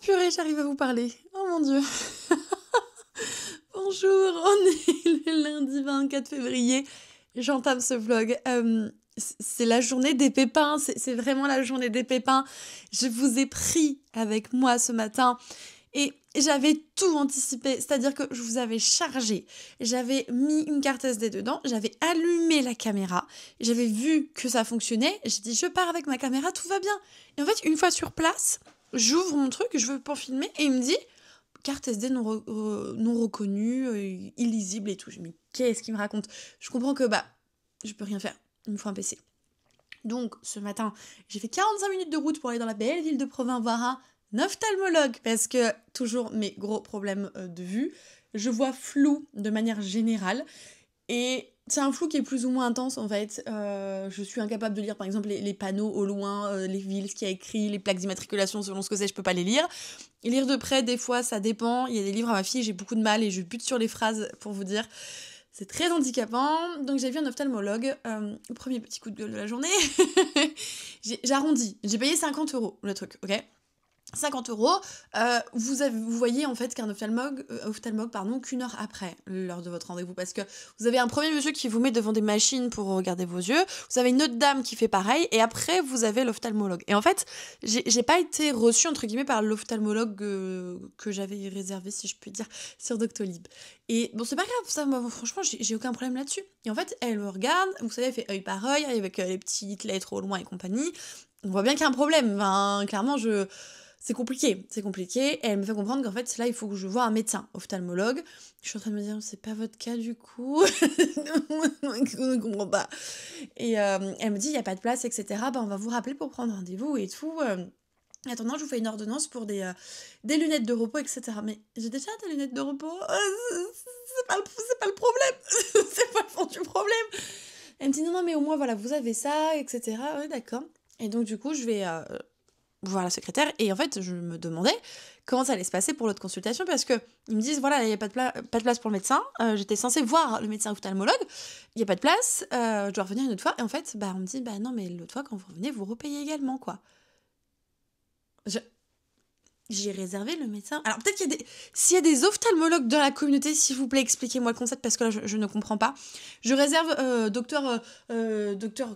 Purée, j'arrive à vous parler. Oh mon Dieu. Bonjour, on est le lundi 24 février. J'entame ce vlog. C'est la journée des pépins. C'est vraiment la journée des pépins. Je vous ai pris avec moi ce matin. Et j'avais tout anticipé, c'est-à-dire que je vous avais chargé, j'avais mis une carte SD dedans, j'avais allumé la caméra, j'avais vu que ça fonctionnait, j'ai dit je pars avec ma caméra, tout va bien. Et en fait, une fois sur place, j'ouvre mon truc, je veux pour filmer, et il me dit carte SD non reconnue, illisible et tout. Je me dis qu'est-ce qu'il me raconte? Je comprends que je peux rien faire, il me faut un PC. Donc ce matin, j'ai fait 45 minutes de route pour aller dans la belle ville de Provins voir un ophtalmologue, parce que toujours mes gros problèmes de vue, je vois flou de manière générale, et c'est un flou qui est plus ou moins intense en fait. Je suis incapable de lire par exemple les panneaux au loin, les villes, ce qu'il y a écrit, les plaques d'immatriculation selon ce que c'est, je peux pas les lire. Et lire de près, des fois ça dépend, il y a des livres à ma fille, j'ai beaucoup de mal et je bute sur les phrases pour vous dire. C'est très handicapant, donc j'ai vu un ophtalmologue, premier petit coup de gueule de la journée. J'arrondis, j'ai payé 50 € le truc, ok ? 50 €, vous voyez en fait qu'un ophtalmologue, qu'une heure après l'heure de votre rendez-vous, parce que vous avez un premier monsieur qui vous met devant des machines pour regarder vos yeux, vous avez une autre dame qui fait pareil, et après vous avez l'ophtalmologue. Et en fait, j'ai pas été reçue entre guillemets par l'ophtalmologue que j'avais réservé, si je puis dire, sur Doctolib. Et bon, c'est pas grave, ça, moi, franchement, j'ai aucun problème là-dessus. Et en fait, elle me regarde, vous savez, elle fait œil par œil, avec les petites lettres au loin et compagnie. On voit bien qu'il y a un problème, enfin, clairement, c'est compliqué. Et elle me fait comprendre qu'en fait, là, il faut que je voie un médecin, ophtalmologue. Je suis en train de me dire, c'est pas votre cas du coup. Je ne comprends pas. Et elle me dit, il n'y a pas de place, etc. On va vous rappeler pour prendre rendez-vous et tout. Attendant, je vous fais une ordonnance pour des lunettes de repos, etc. Mais j'ai déjà des lunettes de repos. C'est pas le problème. C'est pas le fond du problème. Elle me dit, non, mais au moins, voilà, vous avez ça, etc. Ouais, d'accord. Et donc, du coup, je vais voir la secrétaire, et en fait je me demandais comment ça allait se passer pour l'autre consultation, parce que ils me disent voilà, il n'y a pas de place pour le médecin, j'étais censée voir le médecin ophtalmologue, il n'y a pas de place, je dois revenir une autre fois, et en fait on me dit non, mais l'autre fois quand vous revenez vous repayez également quoi. J'ai réservé le médecin. Alors peut-être s'il y a des ophtalmologues dans la communauté, s'il vous plaît, expliquez-moi le concept, parce que là je ne comprends pas. Je réserve docteur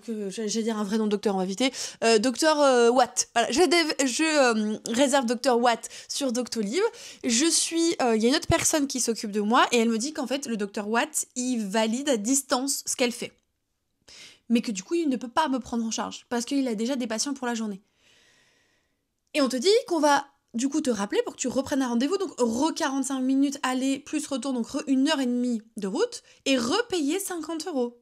que j'allais dire un vrai nom de docteur, on va éviter. Docteur Watt. Voilà, je réserve docteur Watt sur Doctolib. Il y a une autre personne qui s'occupe de moi, et elle me dit qu'en fait le docteur Watt, il valide à distance ce qu'elle fait, mais que du coup il ne peut pas me prendre en charge parce qu'il a déjà des patients pour la journée. Et on te dit qu'on va du coup te rappeler pour que tu reprennes un rendez-vous, donc 45 minutes aller plus retour, donc 1h30 de route, et repayer 50 €.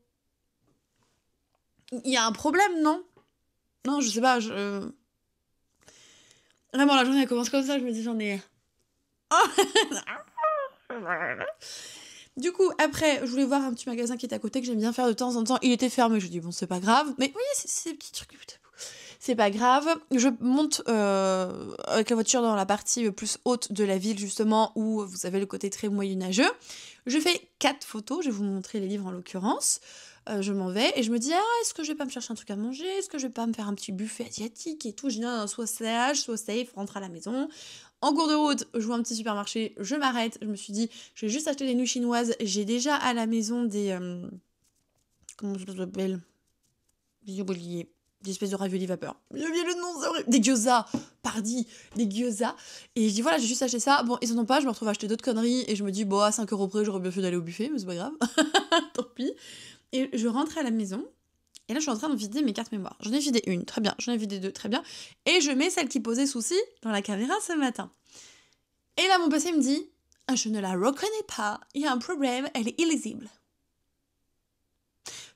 Il y a un problème, non? Non, je sais pas, Vraiment, la journée elle commence comme ça, je me dis j'en ai... Du coup, après, je voulais voir un petit magasin qui était à côté, que j'aime bien faire de temps en temps. Il était fermé, je dis bon, c'est pas grave, mais oui, c'est ces petits trucs... C'est pas grave, je monte avec la voiture dans la partie plus haute de la ville, justement, où vous avez le côté très moyenâgeux. Je fais 4 photos, je vais vous montrer les livres en l'occurrence. Je m'en vais et je me dis, est-ce que je vais pas me chercher un truc à manger? Est-ce que je vais pas me faire un petit buffet asiatique et tout? Je dis non, soit sage, soit safe, rentre à la maison. En cours de route, je vois un petit supermarché, je m'arrête, je me suis dit, je vais juste acheter des nouilles chinoises. J'ai déjà à la maison des... comment ça s'appelle? J'ai oublié. Des espèces de raviolis vapeur. J'ai oublié le nom, c'est vrai. Des gyoza, des gyoza. Et je dis voilà, j'ai juste acheté ça. Bon, ils en ont pas, je me retrouve à acheter d'autres conneries. Et je me dis, bon, à 5 € près, j'aurais bien fait d'aller au buffet, mais c'est pas grave. Tant pis. Et je rentre à la maison. Et là, je suis en train de vider mes cartes mémoire. J'en ai vidé une, très bien. J'en ai vidé deux, très bien. Et je mets celle qui posait souci dans la caméra ce matin. Et là, mon PC me dit, je ne la reconnais pas. Il y a un problème, elle est illisible.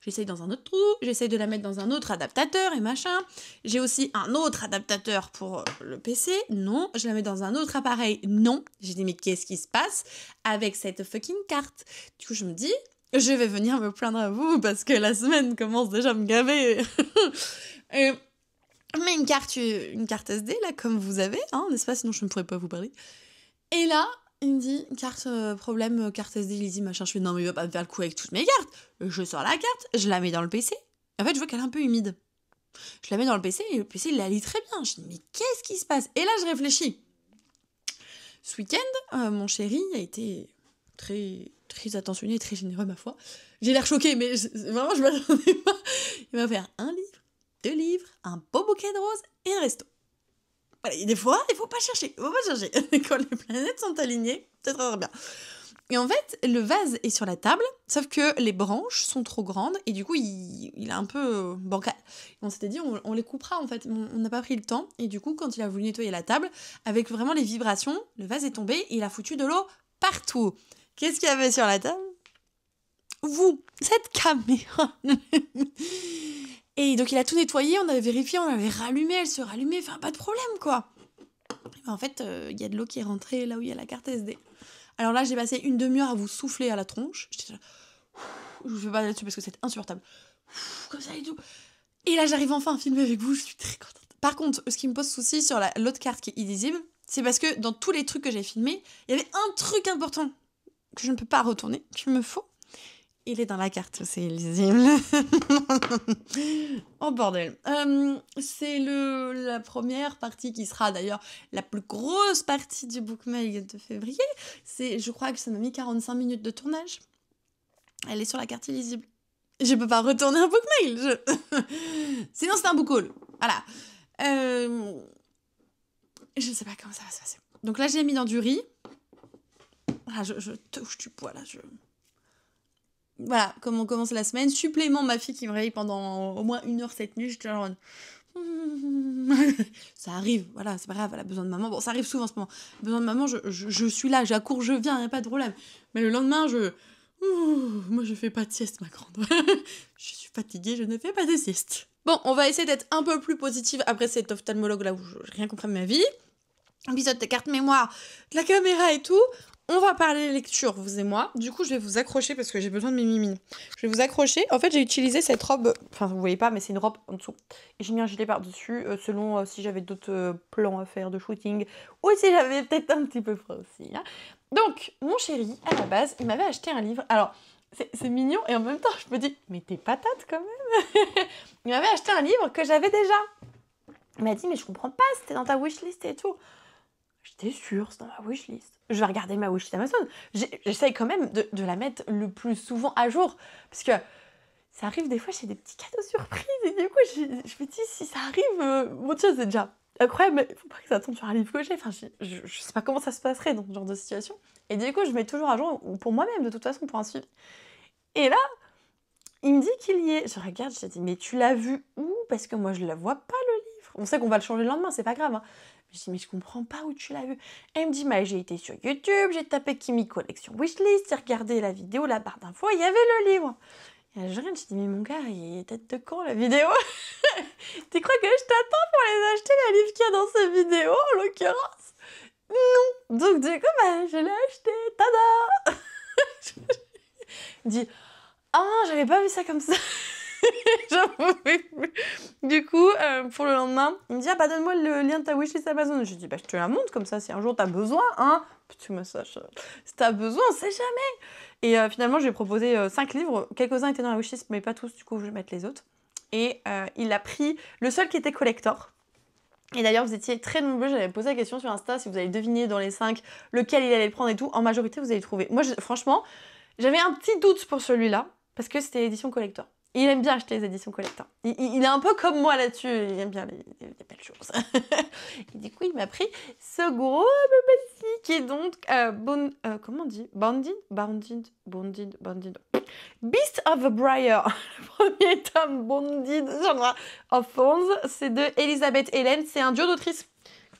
J'essaye dans un autre trou, j'essaye de la mettre dans un autre adaptateur et machin. J'ai aussi un autre adaptateur pour le PC. Non. Je la mets dans un autre appareil. Non. J'ai dit, mais qu'est-ce qui se passe avec cette fucking carte? Du coup, je me dis, je vais venir me plaindre à vous parce que la semaine commence déjà à me gaver. Mais une carte SD, là, comme vous avez, n'est-ce pas? Sinon, je ne pourrais pas vous parler. Et là, il me dit, carte SD, illisible, machin. Je fais, non, mais il va pas me faire le coup avec toutes mes cartes. Je sors la carte, je la mets dans le PC. En fait, je vois qu'elle est un peu humide. Je la mets dans le PC et le PC, il la lit très bien. Je dis, mais qu'est-ce qui se passe? Et là, je réfléchis. Ce week-end, mon chéri a été très, très attentionné et très généreux, ma foi. J'ai l'air choquée, mais vraiment, je m'attendais pas. Il m'a offert un livre, 2 livres, un beau bouquet de roses et un resto. Voilà, et des fois, il faut pas chercher. Quand les planètes sont alignées, c'est très, très bien. Et en fait, le vase est sur la table, sauf que les branches sont trop grandes et du coup, il est un peu bancal. Et on s'était dit, on les coupera en fait. On n'a pas pris le temps. Et du coup, quand il a voulu nettoyer la table, avec vraiment les vibrations, le vase est tombé et il a foutu de l'eau partout. Qu'est-ce qu'il y avait sur la table ? Vous, cette caméra. Et donc, il a tout nettoyé, on avait vérifié, on l'avait rallumé, elle se rallumait, enfin, pas de problème quoi. Et en fait, il y a de l'eau qui est rentrée là où il y a la carte SD. Alors là, j'ai passé une demi-heure à vous souffler à la tronche. J'étais là, je ne vais pas là-dessus parce que c'est insupportable. Comme ça et tout. Et là, j'arrive enfin à filmer avec vous, je suis très contente. Par contre, ce qui me pose souci sur l'autre carte qui est illisible, c'est parce que dans tous les trucs que j'ai filmés, il y avait un truc important que je ne peux pas retourner, qu'il me faut. Il est dans la carte, c'est illisible. Oh bordel. C'est la première partie qui sera d'ailleurs la plus grosse partie du bookmail de février. Je crois que ça m'a mis 45 minutes de tournage. Elle est sur la carte illisible. Je peux pas retourner un bookmail. Sinon c'est un book haul. Voilà. Je sais pas comment ça va se passer. Donc là, je l'ai mis dans du riz. Voilà, je touche du poids là. Voilà, comme on commence la semaine. Supplément, ma fille qui me réveille pendant au moins 1 heure cette nuit. Je te genre... Ça arrive, voilà, c'est pas grave, elle a besoin de maman. Bon, ça arrive souvent en ce moment. Besoin de maman, je suis là, j'accours, je viens, y a pas de problème. Mais le lendemain, moi, je fais pas de sieste, ma grande. Je suis fatiguée, je ne fais pas de sieste. Bon, on va essayer d'être un peu plus positive après cet ophtalmologue là où j'ai rien compris de ma vie. Épisode de carte mémoire, de la caméra et tout. On va parler lecture, vous et moi. Du coup, je vais vous accrocher parce que j'ai besoin de mes mimines. Je vais vous accrocher. En fait, j'ai utilisé cette robe. Enfin, vous voyez pas, mais c'est une robe en dessous. Et j'ai mis un gilet par-dessus, selon si j'avais d'autres plans à faire de shooting. Ou si j'avais peut-être un petit peu froid aussi. Hein. Donc, mon chéri, à la base, il m'avait acheté un livre. Alors, c'est mignon et en même temps, je me dis, mais t'es patate quand même. Il m'avait acheté un livre que j'avais déjà. Il m'a dit, mais je comprends pas, c'était dans ta wishlist et tout. J'étais sûre, c'est dans ma wishlist. Je vais regarder ma wishlist Amazon. J'essaye quand même de la mettre le plus souvent à jour. Parce que ça arrive des fois, j'ai des petits cadeaux surprises. Et du coup, je me dis, si ça arrive, bon tiens, c'est déjà incroyable. Mais il faut pas que ça tombe sur un livre que j'ai. Enfin, je sais pas comment ça se passerait dans ce genre de situation. Et du coup, je mets toujours à jour, pour moi-même, de toute façon, pour un suivi. Et là, il me dit qu'il y est. Je regarde, je dis, mais tu l'as vu où ? Parce que moi, je la vois pas, le livre. On sait qu'on va le changer le lendemain, c'est pas grave. Hein. Je dis, mais je comprends pas où tu l'as vu. Elle me dit, bah, j'ai été sur YouTube, j'ai tapé Kimi Collection Wishlist, j'ai regardé la vidéo, la barre d'infos, il y avait le livre. Et là, je regarde, je dis, mais mon gars, il est tête de quand la vidéo ? Tu crois que je t'attends pour les acheter, les livres qu'il y a dans cette vidéo, en l'occurrence ? Non. Donc, du coup, bah, je l'ai acheté. Tada. Il dit, ah, j'avais pas vu ça comme ça. Du coup, pour le lendemain, il me dit, ah bah donne-moi le lien de ta wishlist Amazon. Je dis, bah je te la montre comme ça, si un jour t'as besoin, hein, petit message, si t'as besoin, on sait jamais. Et finalement, je lui ai proposé 5 livres, quelques-uns étaient dans la wishlist, mais pas tous, du coup je vais mettre les autres. Et il a pris le seul qui était collector. Et d'ailleurs, vous étiez très nombreux, j'avais posé la question sur Insta, si vous avez deviné dans les 5 lequel il allait prendre et tout, en majorité vous allez trouver. Moi, franchement, j'avais un petit doute pour celui-là, parce que c'était l'édition collector. Il aime bien acheter les éditions collector. Il est un peu comme moi là-dessus. Il aime bien les belles choses. Et du coup, il m'a pris ce gros bébé qui est donc comment on dit Bounded. Beast of the Briar. Le premier tome, Bounded of Thorns, c'est de Elisabeth Hélène. C'est un duo d'autrices.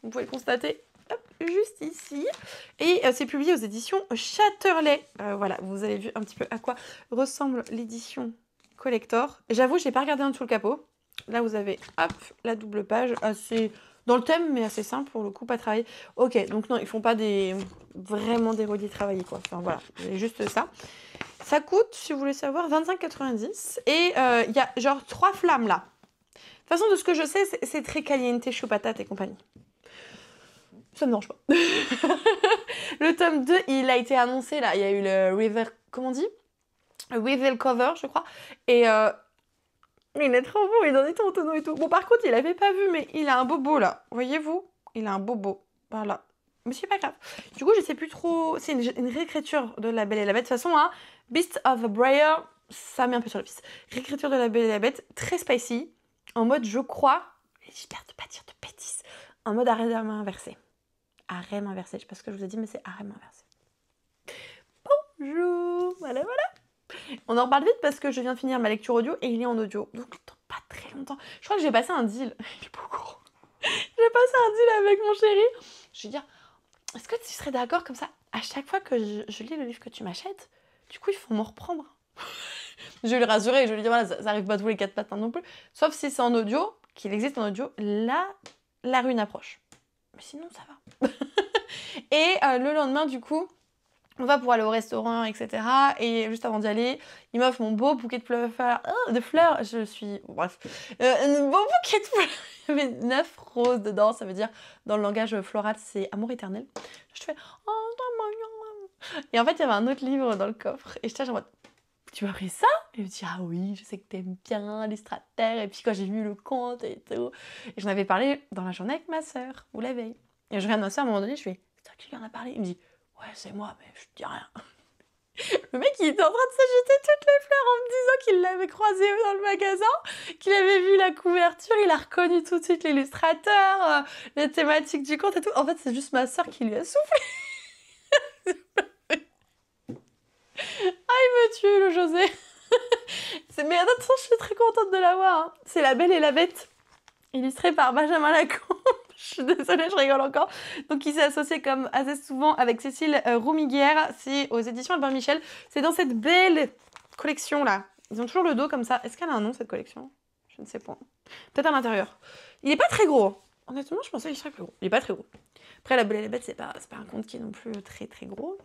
Vous pouvez le constater. Hop, juste ici. Et c'est publié aux éditions Chatterley. Voilà, vous avez vu un petit peu à quoi ressemble l'édition collector. J'avoue, je n'ai pas regardé en dessous le capot. Là, vous avez, hop, la double page. Assez dans le thème, mais assez simple pour le coup, pas travaillé. Ok, donc non, ils font pas vraiment des reliés travaillés, quoi. Enfin, voilà, c'est juste ça. Ça coûte, si vous voulez savoir, 25,90. Et il y a genre 3 flammes, là. De toute façon, de ce que je sais, c'est très caliente, chou patate et compagnie. Ça me dérange pas. Le tome 2, il a été annoncé, là. Il y a eu le River... Comment on dit ? With cover, je crois. Et il est trop beau, il est dans des tons et tout. Bon, par contre, il avait pas vu, mais il a un bobo là. Voyez-vous ? Il a un bobo. Voilà. Mais c'est pas grave. Du coup, je sais plus trop... C'est une réécriture de La Belle et la Bête. De toute façon, hein, Beast of a Briar, ça met un peu sur la piste. Réécriture de La Belle et la Bête, très spicy. En mode, je crois... J'espère de pas dire de bêtises. En mode harem inversé. Harem inversé, je sais pas ce que je vous ai dit, mais c'est harem inversé. Bonjour, voilà. On en reparle vite parce que je viens de finir ma lecture audio et il est en audio. Donc, dans pas très longtemps. Je crois que j'ai passé un deal. Il est pas au courant. J'ai passé un deal avec mon chéri. Je vais dire, est-ce que tu serais d'accord comme ça, à chaque fois que je lis le livre que tu m'achètes, du coup, il faut m'en reprendre. Je vais lui rassurer, je vais lui dire, voilà, ça arrive pas tous les 4 matins non plus. Sauf si c'est en audio, qu'il existe en audio, là, la rune approche. Mais sinon, ça va. Et le lendemain, du coup, on va pour aller au restaurant, etc. Et juste avant d'y aller, il m'offre mon beau bouquet de fleurs. Je suis... Bref. Un beau bouquet de fleurs. Il y avait 9 roses dedans. Ça veut dire, dans le langage floral, c'est amour éternel. Je fais... Et en fait, il y avait un autre livre dans le coffre. Et j'étais en mode... Tu m'as pris ça? Et il me dit, ah oui, je sais que t'aimes bien les stratères. Et puis quand j'ai vu le conte et tout. Et j'en avais parlé dans la journée avec ma sœur, ou la veille. Et je regarde ma sœur à un moment donné, je fais, c'est toi qui lui en as parlé? Il me dit, ouais, c'est moi, mais je te dis rien. Le mec, il était en train de s'agiter toutes les fleurs en me disant qu'il l'avait croisé dans le magasin, qu'il avait vu la couverture, il a reconnu tout de suite l'illustrateur, les thématiques du conte et tout. En fait, c'est juste ma sœur qui lui a soufflé. Ah, il me tue, le José. Mais attention, je suis très contente de l'avoir. Hein. C'est La Belle et la Bête, illustrée par Benjamin Lacombe. Je suis désolée, je rigole encore. Donc, il s'est associé comme assez souvent avec Cécile Roumiguière. C'est aux éditions Albin Michel. C'est dans cette belle collection-là. Ils ont toujours le dos comme ça. Est-ce qu'elle a un nom, cette collection? Je ne sais pas. Peut-être à l'intérieur. Il n'est pas très gros. Honnêtement, je pensais qu'il serait plus gros. Il n'est pas très gros. Après, La Belle et la Bête, c'est pas un conte qui est non plus très très gros.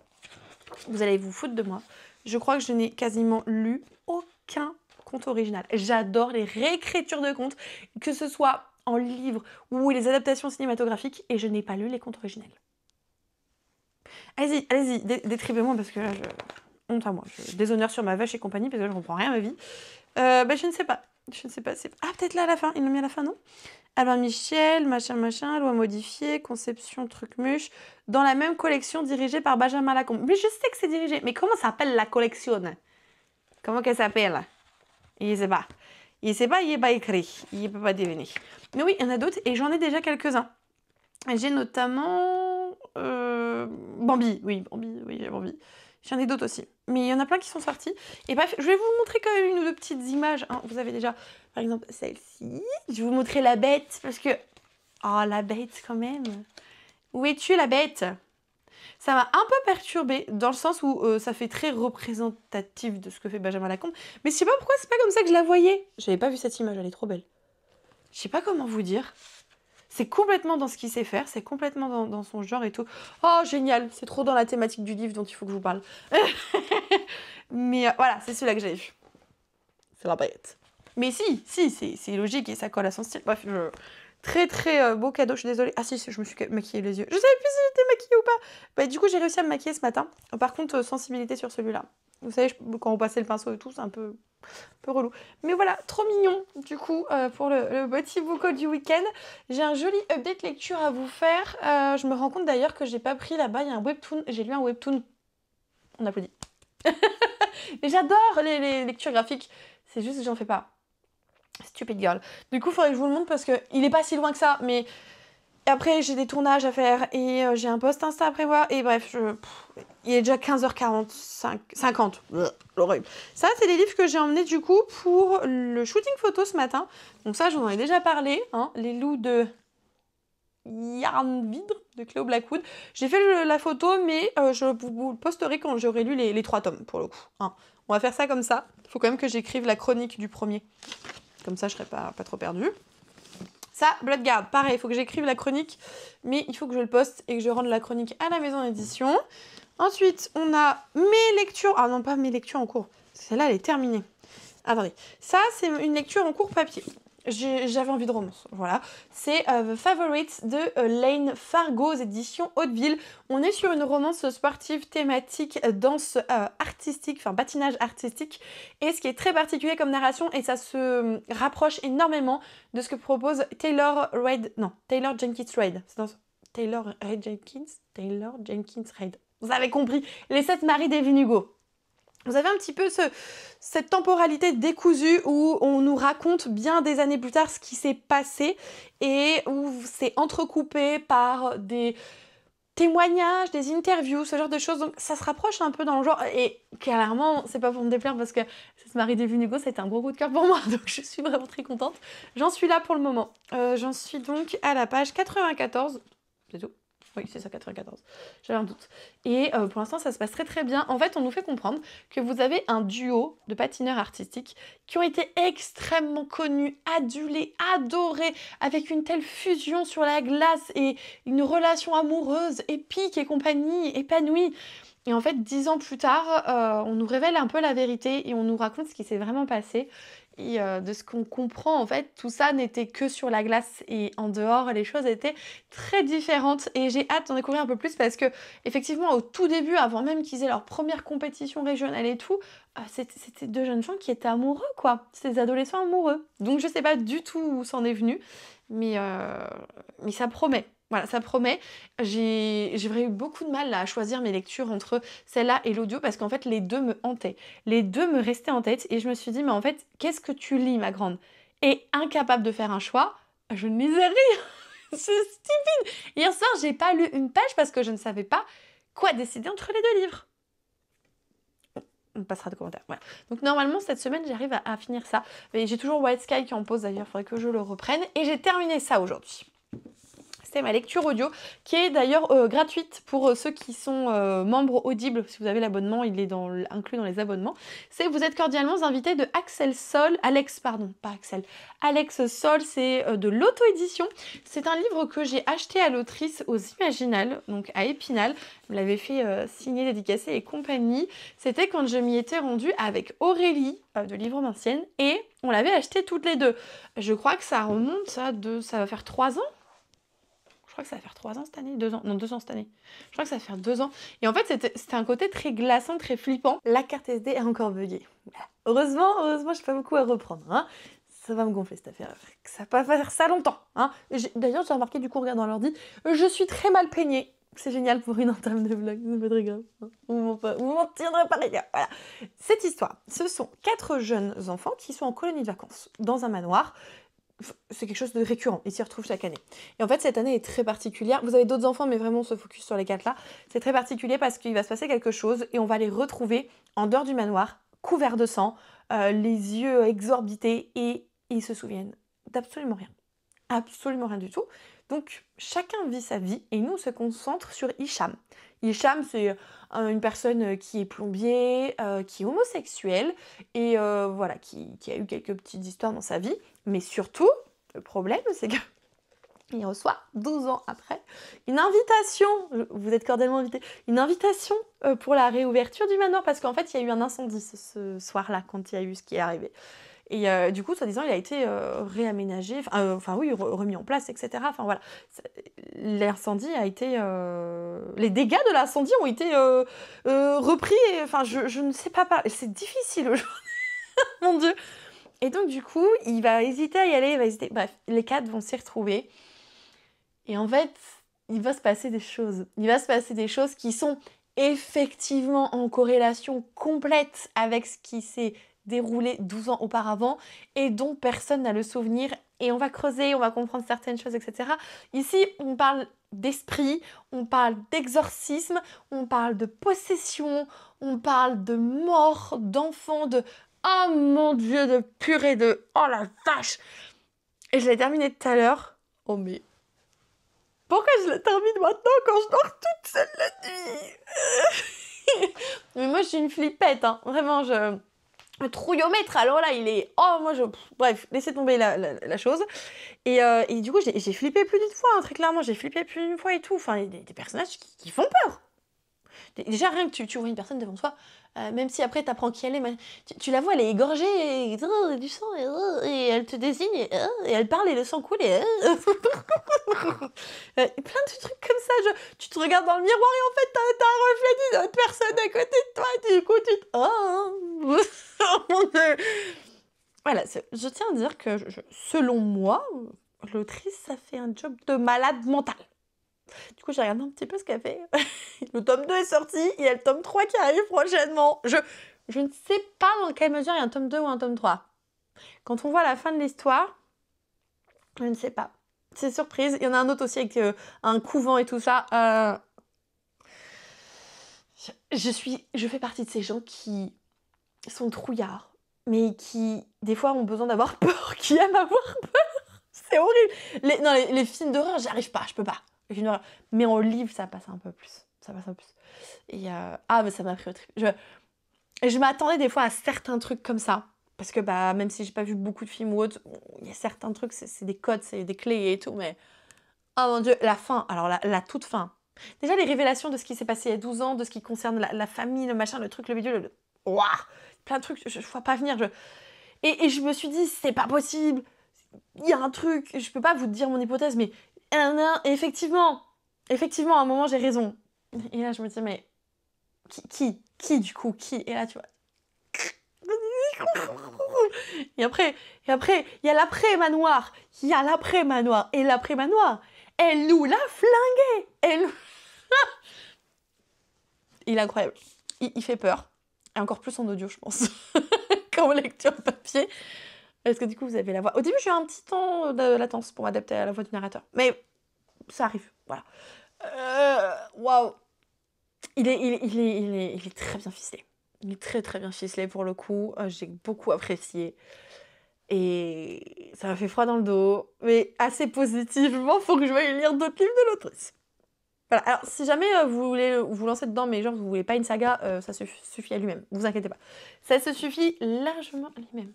Vous allez vous foutre de moi. Je crois que je n'ai quasiment lu aucun conte original. J'adore les réécritures de contes, que ce soit en livre ou les adaptations cinématographiques, et je n'ai pas lu les contes originels. Allez-y, détribez-moi parce que là, honte à moi. Je déshonneur sur ma vache et compagnie parce que je ne comprends rien à ma vie. Je ne sais pas. Ah, peut-être là à la fin. Ils l'ont mis à la fin, non? Albin Michel, machin, loi modifiée, conception, truc-muche, dans la même collection dirigée par Benjamin Lacombe. Mais je sais que c'est dirigé. Mais comment s'appelle la collection? Comment qu'elle s'appelle? Il ne sait pas. Il n'est pas écrit. Il ne peut pas deviner. Mais oui, il y en a d'autres et j'en ai déjà quelques-uns. J'ai notamment... Bambi. Oui, j'ai Bambi. J'en ai d'autres aussi. Mais il y en a plein qui sont sortis. Et bref, je vais vous montrer quand même une ou deux petites images. Hein. Vous avez déjà, par exemple, celle-ci. Je vais vous montrer la bête parce que... Oh, la bête quand même. Où es-tu, la bête? Ça m'a un peu perturbée dans le sens où ça fait très représentatif de ce que fait Benjamin Lacombe. Mais je sais pas pourquoi c'est pas comme ça que je la voyais. J'avais pas vu cette image, elle est trop belle. Je sais pas comment vous dire. C'est complètement dans ce qu'il sait faire, c'est complètement dans son genre et tout. Oh, génial, c'est trop dans la thématique du livre dont il faut que je vous parle. Mais voilà, c'est celui-là que j'avais vu. C'est la bête. Mais si, c'est logique et ça colle à son style. Bref, très très beau cadeau, je suis désolée. Ah si, je me suis maquillée les yeux. Je savais plus si j'étais maquillée ou pas. Du coup, j'ai réussi à me maquiller ce matin. Par contre, sensibilité sur celui-là. Vous savez, quand on passait le pinceau et tout, c'est un peu relou. Mais voilà, trop mignon, du coup, pour le petit book du week-end. J'ai un joli update lecture à vous faire. Je me rends compte d'ailleurs que j'ai pas pris là-bas, il y a un webtoon. J'ai lu un webtoon. On applaudit. Mais j'adore les lectures graphiques. C'est juste que j'en fais pas. Stupid girl. Du coup, il faudrait que je vous le montre parce qu'il est pas si loin que ça, mais... Après, j'ai des tournages à faire et j'ai un post Insta à prévoir. Et bref, il est déjà 15h40, 50. L'horrible. Ça, c'est les livres que j'ai emmenés du coup pour le shooting photo ce matin. Donc ça, j'en ai déjà parlé. Hein, les loups de Yarnvidre de Cléo Blackwood. J'ai fait la photo, mais je vous posterai quand j'aurai lu les 3 tomes pour le coup. Hein. On va faire ça comme ça. Il faut quand même que j'écrive la chronique du premier. Comme ça, je serai pas trop perdue. Ça, Bloodguard, pareil, il faut que j'écrive la chronique, mais il faut que je le poste et que je rende la chronique à la maison d'édition. Ensuite, on a mes lectures... Ah non, pas mes lectures en cours. Celle-là, elle est terminée. Attendez. Ça, c'est une lecture en cours papier. J'avais envie de romance, voilà. C'est The Favorites de Lane Fargo, éditions Hauteville. On est sur une romance sportive thématique danse artistique, enfin patinage artistique. Et ce qui est très particulier comme narration, et ça se rapproche énormément de ce que propose Taylor Jenkins Reid. Taylor Jenkins Reid. Vous avez compris, les 7 maris d'Evelyn Hugo. Vous avez un petit peu cette temporalité décousue où on nous raconte bien des années plus tard ce qui s'est passé et où c'est entrecoupé par des témoignages, des interviews, ce genre de choses. Donc ça se rapproche un peu dans le genre. Et clairement, c'est pas pour me déplaire parce que ce mari d'Evelyn Hugo, c'était un gros coup de cœur pour moi. Donc je suis vraiment très contente. J'en suis là pour le moment. J'en suis donc à la page 94. C'est tout. Oui, c'est ça, 94. J'avais un doute. Et pour l'instant, ça se passe très très bien. En fait, on nous fait comprendre que vous avez un duo de patineurs artistiques qui ont été extrêmement connus, adulés, adorés, avec une telle fusion sur la glace et une relation amoureuse, épique et compagnie, épanouie. Et en fait, 10 ans plus tard, on nous révèle un peu la vérité et on nous raconte ce qui s'est vraiment passé. Et de ce qu'on comprend, en fait, tout ça n'était que sur la glace et en dehors, les choses étaient très différentes. Et j'ai hâte d'en découvrir un peu plus parce que, effectivement, au tout début, avant même qu'ils aient leur première compétition régionale et tout, c'était 2 jeunes gens qui étaient amoureux, quoi. C'était des adolescents amoureux. Donc je sais pas du tout où c'en est venu, mais ça promet. Voilà, ça promet. J'ai vraiment eu beaucoup de mal là, à choisir mes lectures entre celle-là et l'audio parce qu'en fait, les deux me hantaient. Les deux me restaient en tête et je me suis dit, mais en fait, qu'est-ce que tu lis, ma grande? Et incapable de faire un choix, je ne lisais rien. C'est stupide. Hier soir, j'ai pas lu une page parce que je ne savais pas quoi décider entre les 2 livres. On passera de commentaires. Voilà. Donc normalement, cette semaine, j'arrive à finir ça. Mais j'ai toujours White Sky qui est en pause d'ailleurs, il faudrait que je le reprenne. Et j'ai terminé ça aujourd'hui. C'était ma lecture audio, qui est d'ailleurs gratuite pour ceux qui sont membres Audible. Si vous avez l'abonnement, il est inclus dans les abonnements. C'est Vous êtes cordialement invités de Alex Sol, c'est de l'auto-édition. C'est un livre que j'ai acheté à l'autrice aux Imaginales, donc à Épinal. Je me l'avais fait signer, dédicacer et compagnie. C'était quand je m'y étais rendue avec Aurélie de Livromancienne et on l'avait acheté toutes les deux. Je crois que ça remonte, ça va faire 3 ans. Je crois que ça va faire 3 ans cette année, 2 ans, non 2 ans cette année. Je crois que ça va faire 2 ans. Et en fait, c'était un côté très glaçant, très flippant. La carte SD a encore bugué. Heureusement, j'ai pas beaucoup à reprendre. Hein. Ça va me gonfler cette affaire. Ça va pas faire ça longtemps. Hein. D'ailleurs, j'ai remarqué du coup, regarde dans l'ordi, je suis très mal peignée. C'est génial pour une entame de vlog, c'est pas très grave. Hein. Vous m'en tiendrez pas les gars. Voilà. Cette histoire, ce sont 4 jeunes enfants qui sont en colonie de vacances dans un manoir. C'est quelque chose de récurrent, ils s'y retrouvent chaque année. Et en fait, cette année est très particulière. Vous avez d'autres enfants, mais vraiment on se focus sur les 4 là. C'est très particulier parce qu'il va se passer quelque chose et on va les retrouver en dehors du manoir, couverts de sang, les yeux exorbités et ils se souviennent d'absolument rien. Absolument rien du tout. Donc, chacun vit sa vie et nous, on se concentre sur Hicham. Hicham, c'est une personne qui est plombier, qui est homosexuel et voilà, qui a eu quelques petites histoires dans sa vie. Mais surtout, le problème, c'est qu'il reçoit 12 ans après une invitation, vous êtes cordialement invités, une invitation pour la réouverture du manoir parce qu'en fait, il y a eu un incendie ce soir-là quand il y a eu ce qui est arrivé. Et du coup, soi-disant, il a été réaménagé, remis en place, etc. Enfin voilà, l'incendie a été... Les dégâts de l'incendie ont été repris, enfin je ne sais pas, c'est difficile aujourd'hui, mon Dieu. Et donc du coup, il va hésiter à y aller, bref, les 4 vont s'y retrouver. Et en fait, il va se passer des choses. Il va se passer des choses qui sont effectivement en corrélation complète avec ce qui s'est déroulé 12 ans auparavant et dont personne n'a le souvenir. Et on va creuser, on va comprendre certaines choses, etc. Ici, on parle d'esprit, on parle d'exorcisme, on parle de possession, on parle de mort, d'enfants, de... Oh mon Dieu, de purée de... Oh la vache! Et je l'ai terminé tout à l'heure. Oh mais... Pourquoi je le termine maintenant quand je dors toute seule la nuit? Mais moi, je suis une flippette, hein. Vraiment, le trouillomètre, alors là, il est... Oh, moi, bref, laissez tomber la chose. Et du coup, j'ai flippé plus d'une fois, hein, très clairement. J'ai flippé plus d'une fois et tout. Enfin, il y a des personnages qui font peur. Déjà, rien que tu vois une personne devant toi, même si après t'apprends qui elle est, mais tu la vois, elle est égorgée, et du sang, et elle te désigne, et elle parle, et le sang coule, et plein de trucs comme ça. Tu te regardes dans le miroir, et en fait, t'as un reflet d'une autre personne à côté de toi, du coup, tu te... Oh mon Dieu. Voilà, je tiens à dire que, selon moi, l'autrice, ça fait un job de malade mental. Du coup, j'ai regardé un petit peu ce qu'elle fait. Le tome 2 est sorti, il y a le tome 3 qui arrive prochainement. Je ne sais pas dans quelle mesure il y a un tome 2 ou un tome 3. Quand on voit la fin de l'histoire, je ne sais pas. C'est surprise. Il y en a un autre aussi avec un couvent et tout ça. Je fais partie de ces gens qui sont trouillards, mais qui, des fois, ont besoin d'avoir peur, qui aiment avoir peur. C'est horrible. Les films d'horreur, j'y arrive pas, je peux pas. Les films d'horreur. Mais en livre, ça passe un peu plus. Ça passe un peu plus. Et mais ça m'a pris au trip. Je m'attendais des fois à certains trucs comme ça. Parce que même si j'ai pas vu beaucoup de films ou autres, il y a certains trucs, c'est des codes, c'est des clés et tout, mais... Oh mon Dieu, la fin, alors la toute fin. Déjà, les révélations de ce qui s'est passé il y a 12 ans, de ce qui concerne la famille, le machin, le truc, le vidéo, Ouah, plein de trucs, je vois pas venir. Et je me suis dit, c'est pas possible, il y a un truc, je peux pas vous dire mon hypothèse, mais effectivement, à un moment, j'ai raison. Et là, je me dis, mais qui du coup, qui? Et là, tu vois... Et après, il y a l'après-manoir. Et l'après-manoir, elle nous l'a flingué. Il est incroyable. Il fait peur. Et encore plus en audio, je pense. Qu'en lecture papier. Parce que du coup, vous avez la voix. Au début, j'ai eu un petit temps de latence pour m'adapter à la voix du narrateur. Mais ça arrive, voilà. Waouh. Il est très bien ficelé. Il est très très bien ficelé pour le coup. J'ai beaucoup apprécié. Et ça m'a fait froid dans le dos. Mais assez positivement, faut que je veuille lire d'autres livres de l'autrice. Voilà. Alors, si jamais vous voulez vous lancer dedans, mais genre vous voulez pas une saga, ça suffit à lui-même. Vous inquiétez pas. Ça se suffit largement à lui-même.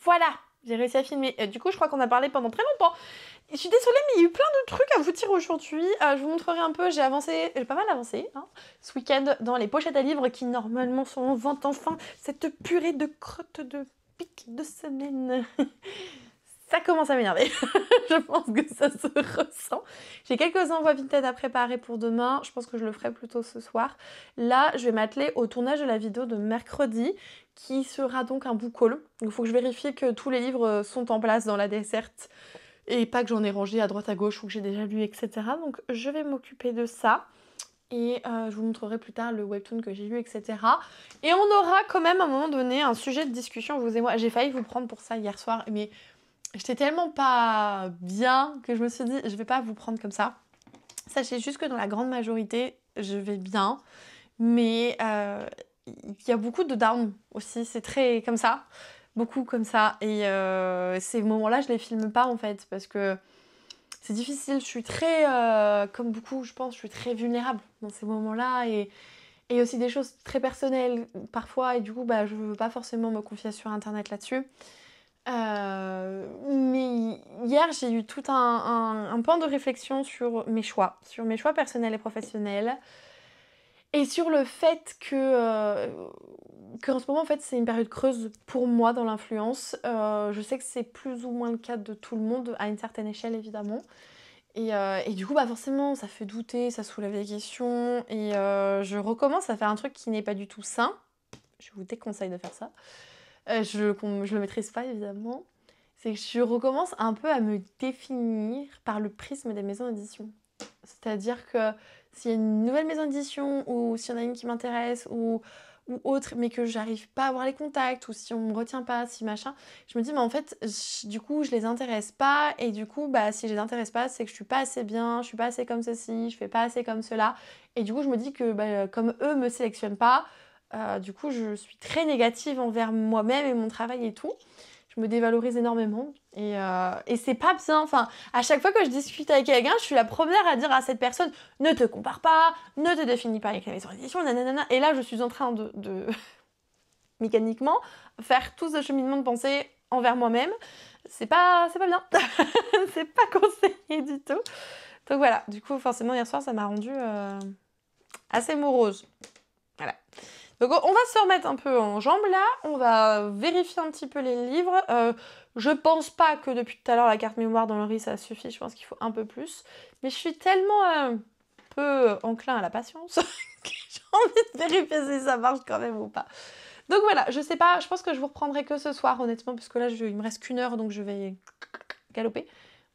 Voilà, j'ai réussi à filmer. Du coup, je crois qu'on a parlé pendant très longtemps. Je suis désolée, mais il y a eu plein de trucs à vous dire aujourd'hui. Je vous montrerai un peu, j'ai pas mal avancé ce week-end dans les pochettes à livres qui normalement sont en vente enfin. Cette purée de crottes de pique de semaine. Ça commence à m'énerver. Je pense que ça se ressent. J'ai quelques envois Vinted à préparer pour demain. Je pense que je le ferai plutôt ce soir. Là, je vais m'atteler au tournage de la vidéo de mercredi, qui sera donc un book haul. Il faut que je vérifie que tous les livres sont en place dans la desserte et pas que j'en ai rangé à droite à gauche ou que j'ai déjà lu, etc. Donc, je vais m'occuper de ça. Et je vous montrerai plus tard le webtoon que j'ai lu, etc. Et on aura quand même à un moment donné un sujet de discussion, vous et moi. J'ai failli vous prendre pour ça hier soir, mais... j'étais tellement pas bien que je me suis dit, je vais pas vous prendre comme ça. Sachez juste que dans la grande majorité, je vais bien. Mais il y a beaucoup de down aussi. C'est très comme ça. Beaucoup comme ça. Et ces moments-là, je les filme pas en fait. Parce que c'est difficile. Je suis très, comme beaucoup, je pense, je suis très vulnérable dans ces moments-là. Et aussi des choses très personnelles parfois. Et du coup, je veux pas forcément me confier sur Internet là-dessus. Mais hier, j'ai eu tout un point de réflexion sur mes choix personnels et professionnels, et sur le fait que en ce moment, en fait, c'est une période creuse pour moi dans l'influence. Je sais que c'est plus ou moins le cas de tout le monde, à une certaine échelle, évidemment. Et du coup, forcément, ça fait douter, ça soulève des questions, et je recommence à faire un truc qui n'est pas du tout sain. Je vous déconseille de faire ça. Je le maîtrise pas, évidemment. C'est que je recommence un peu à me définir par le prisme des maisons d'édition. C'est-à-dire que s'il y a une nouvelle maison d'édition, ou s'il y en a une qui m'intéresse, ou autre, mais que j'arrive pas à avoir les contacts, ou si on me retient pas, si machin, je me dis, mais en fait, du coup, je les intéresse pas, et du coup, si je les intéresse pas, c'est que je suis pas assez bien, je suis pas assez comme ceci, je fais pas assez comme cela, et du coup, je me dis que comme eux me sélectionnent pas, du coup, je suis très négative envers moi-même et mon travail et tout. Je me dévalorise énormément et c'est pas bien. Enfin, à chaque fois que je discute avec quelqu'un, je suis la première à dire à cette personne, ne te compare pas, ne te définis pas avec la maison d'édition, nanana. Et là, je suis en train de mécaniquement faire tout ce cheminement de pensée envers moi-même. C'est pas bien. C'est pas conseillé du tout. Donc voilà, du coup, forcément, hier soir, ça m'a rendue assez morose. Voilà. Donc on va se remettre un peu en jambes là, on va vérifier un petit peu les livres. Je pense pas que depuis tout à l'heure la carte mémoire dans le riz ça suffit, je pense qu'il faut un peu plus. Mais je suis tellement peu enclin à la patience que j'ai envie de vérifier si ça marche quand même ou pas. Donc voilà, je sais pas, je pense que je vous reprendrai que ce soir honnêtement, parce que là il me reste qu'une heure donc je vais galoper.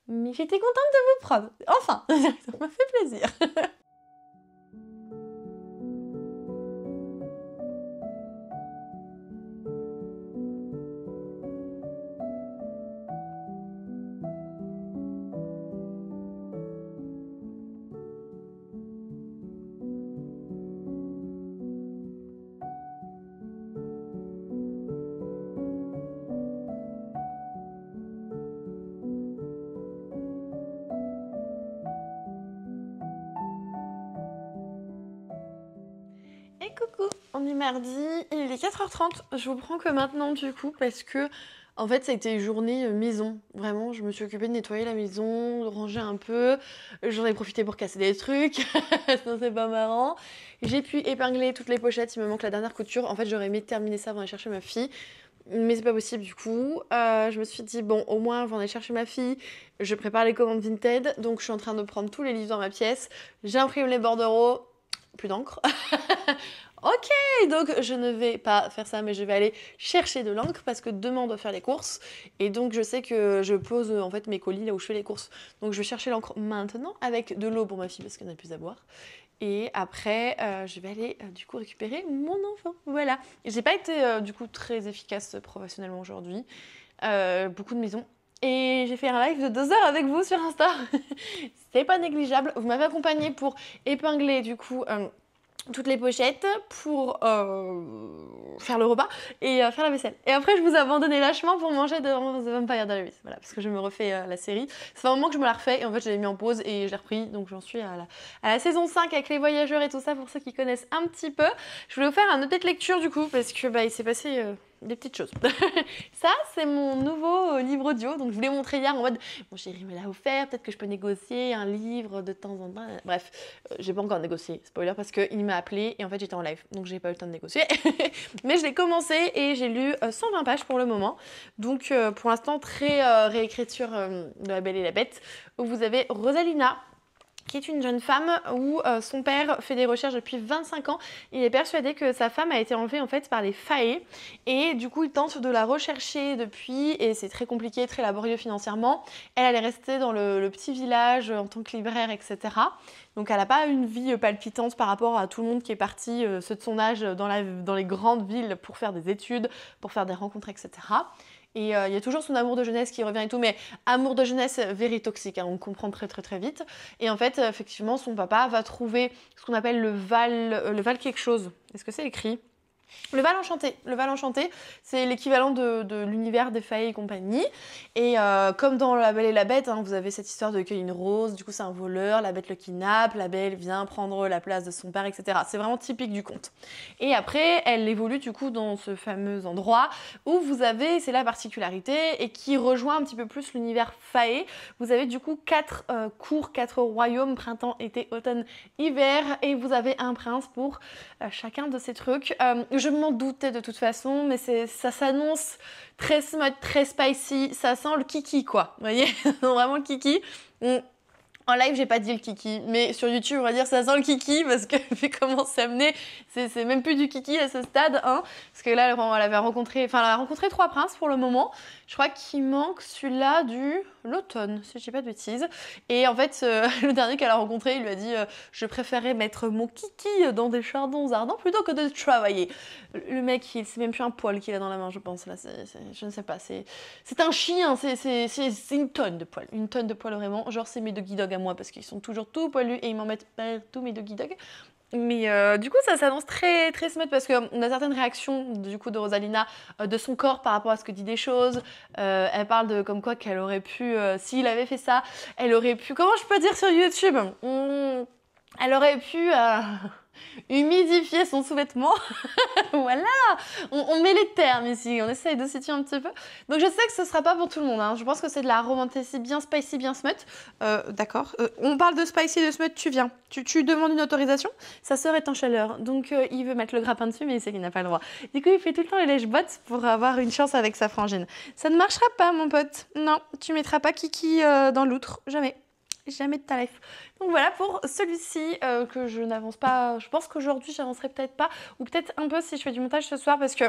Mais j'étais contente de vous prendre. Enfin, ça m'a fait plaisir. Et coucou, on est mardi, il est 4h30. Je vous prends que maintenant du coup parce que en fait ça a été une journée maison. Vraiment, je me suis occupée de nettoyer la maison, de ranger un peu. J'en ai profité pour casser des trucs, sinon c'est pas marrant. J'ai pu épingler toutes les pochettes, il me manque la dernière couture. En fait j'aurais aimé terminer ça avant d'aller chercher ma fille. Mais c'est pas possible du coup. Je me suis dit, bon, au moins avant d'aller chercher ma fille, je prépare les commandes Vinted. Donc je suis en train de prendre tous les livres dans ma pièce. J'imprime les bordereaux. Plus d'encre. Ok, donc je ne vais pas faire ça, mais je vais aller chercher de l'encre parce que demain on doit faire les courses. Et donc je sais que je pose en fait mes colis là où je fais les courses. Donc je vais chercher l'encre maintenant avec de l'eau pour ma fille parce qu'elle n'a plus à boire. Et après, je vais aller du coup récupérer mon enfant. Voilà. J'ai pas été du coup très efficace professionnellement aujourd'hui. Beaucoup de maisons. Et j'ai fait un live de 2 heures avec vous sur Insta. C'est pas négligeable. Vous m'avez accompagné pour épingler du coup toutes les pochettes, pour faire le repas et faire la vaisselle. Et après, je vous ai abandonné lâchement pour manger devant The Vampire Diaries. Voilà, parce que je me refais la série. Ça fait un moment que je me la refais et en fait, je l'ai mis en pause et je l'ai repris. Donc, j'en suis à la saison 5 avec les voyageurs et tout ça pour ceux qui connaissent un petit peu. Je voulais vous faire un autre petite lecture du coup parce que il s'est passé des petites choses. Ça, c'est mon nouveau livre audio. Donc, je vous l'ai montré hier en mode mon chéri me l'a offert. Peut-être que je peux négocier un livre de temps en temps. Bref, j'ai pas encore négocié. Spoiler parce qu'il m'a appelé et en fait, j'étais en live. Donc, j'ai pas eu le temps de négocier. Mais je l'ai commencé et j'ai lu 120 pages pour le moment. Donc, pour l'instant, très réécriture de La Belle et la Bête. Où vous avez Rosalina, qui est une jeune femme où son père fait des recherches depuis 25 ans. Il est persuadé que sa femme a été enlevée en fait par les Faé et du coup il tente de la rechercher depuis et c'est très compliqué, très laborieux financièrement. Elle est restée dans le petit village en tant que libraire, etc. Donc elle n'a pas une vie palpitante par rapport à tout le monde qui est parti, ceux de son âge, dans les grandes villes pour faire des études, pour faire des rencontres, etc. Et il y a toujours son amour de jeunesse qui revient et tout, mais amour de jeunesse very toxique, hein, on comprend très très très vite. Et en fait, effectivement, son papa va trouver ce qu'on appelle le Val quelque chose. Est-ce que c'est écrit ? Le Val Enchanté. Le Val Enchanté, c'est l'équivalent de l'univers des Fae et compagnie. Et comme dans La Belle et la Bête, hein, vous avez cette histoire de cueillir une rose, du coup c'est un voleur, la bête le kidnappe, la belle vient prendre la place de son père, etc. C'est vraiment typique du conte. Et après, elle évolue du coup dans ce fameux endroit où vous avez, c'est la particularité, et qui rejoint un petit peu plus l'univers Fae. Vous avez du coup 4 cours, 4 royaumes, printemps, été, automne, hiver, et vous avez un prince pour chacun de ces trucs. Je m'en doutais de toute façon, mais ça s'annonce très smut, très spicy, ça sent le kiki quoi, vous voyez, vraiment le kiki. En live, j'ai pas dit le kiki, mais sur YouTube, on va dire ça sent le kiki parce que vu comment c'est amené, c'est même plus du kiki à ce stade, hein. Parce que là, elle a rencontré 3 princes pour le moment. Je crois qu'il manque celui-là du l'automne, si je dis pas de bêtises. Et en fait, le dernier qu'elle a rencontré, il lui a dit je préférais mettre mon kiki dans des chardons ardents plutôt que de travailler. Le mec, c'est même plus un poil qu'il a dans la main, je pense. Là, je ne sais pas. C'est un chien, c'est une tonne de poils. Une tonne de poils vraiment. Genre, c'est mes doggy dogs à moi parce qu'ils sont toujours tout poilus et ils m'en mettent partout mes doggy dogs. Mais du coup, ça s'annonce très, très smut parce qu'on a certaines réactions du coup de Rosalina, de son corps par rapport à ce que dit des choses. Elle parle de comme quoi qu'elle aurait pu, s'il avait fait ça, elle aurait pu, comment je peux dire sur YouTube, elle aurait pu humidifier son sous-vêtement. Voilà, on met les termes ici, on essaye de situer un petit peu. Donc je sais que ce sera pas pour tout le monde, hein. Je pense que c'est de la romantasy bien spicy, bien smut. D'accord, on parle de spicy et de smut, tu viens. Tu demandes une autorisation, sa sœur est en chaleur, donc il veut mettre le grappin dessus, mais il sait qu'il n'a pas le droit. Du coup, il fait tout le temps les lèche-bottes pour avoir une chance avec sa frangine. Ça ne marchera pas, mon pote. Non, tu mettras pas Kiki dans l'outre, jamais. Jamais de ta life. Donc voilà pour celui-ci que je n'avance pas. Je pense qu'aujourd'hui j'avancerai peut-être pas, ou peut-être un peu si je fais du montage ce soir parce que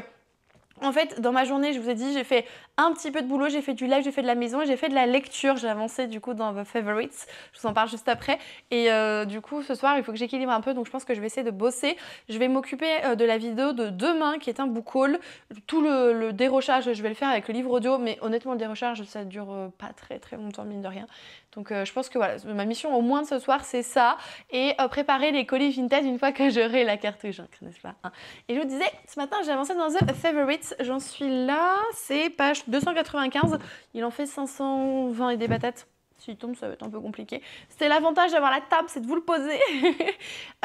En fait, dans ma journée, je vous ai dit, j'ai fait un petit peu de boulot, j'ai fait du live, j'ai fait de la maison et j'ai fait de la lecture. J'ai avancé du coup dans The Favorites. Je vous en parle juste après. Et du coup, ce soir, il faut que j'équilibre un peu. Donc, je pense que je vais essayer de bosser. Je vais m'occuper de la vidéo de demain qui est un book haul. Tout le dérochage, je vais le faire avec le livre audio. Mais honnêtement, le dérochage, ça dure pas très très longtemps, mine de rien. Donc, je pense que voilà, ma mission au moins de ce soir, c'est ça. Et préparer les colis vintage une fois que j'aurai la cartouche, n'est-ce pas, hein. Et je vous disais, ce matin, j'ai avancé dans The Favorites. J'en suis là, c'est page 295. Il en fait 520 et des batates. S'il tombe, ça va être un peu compliqué. C'était l'avantage d'avoir la table, c'est de vous le poser.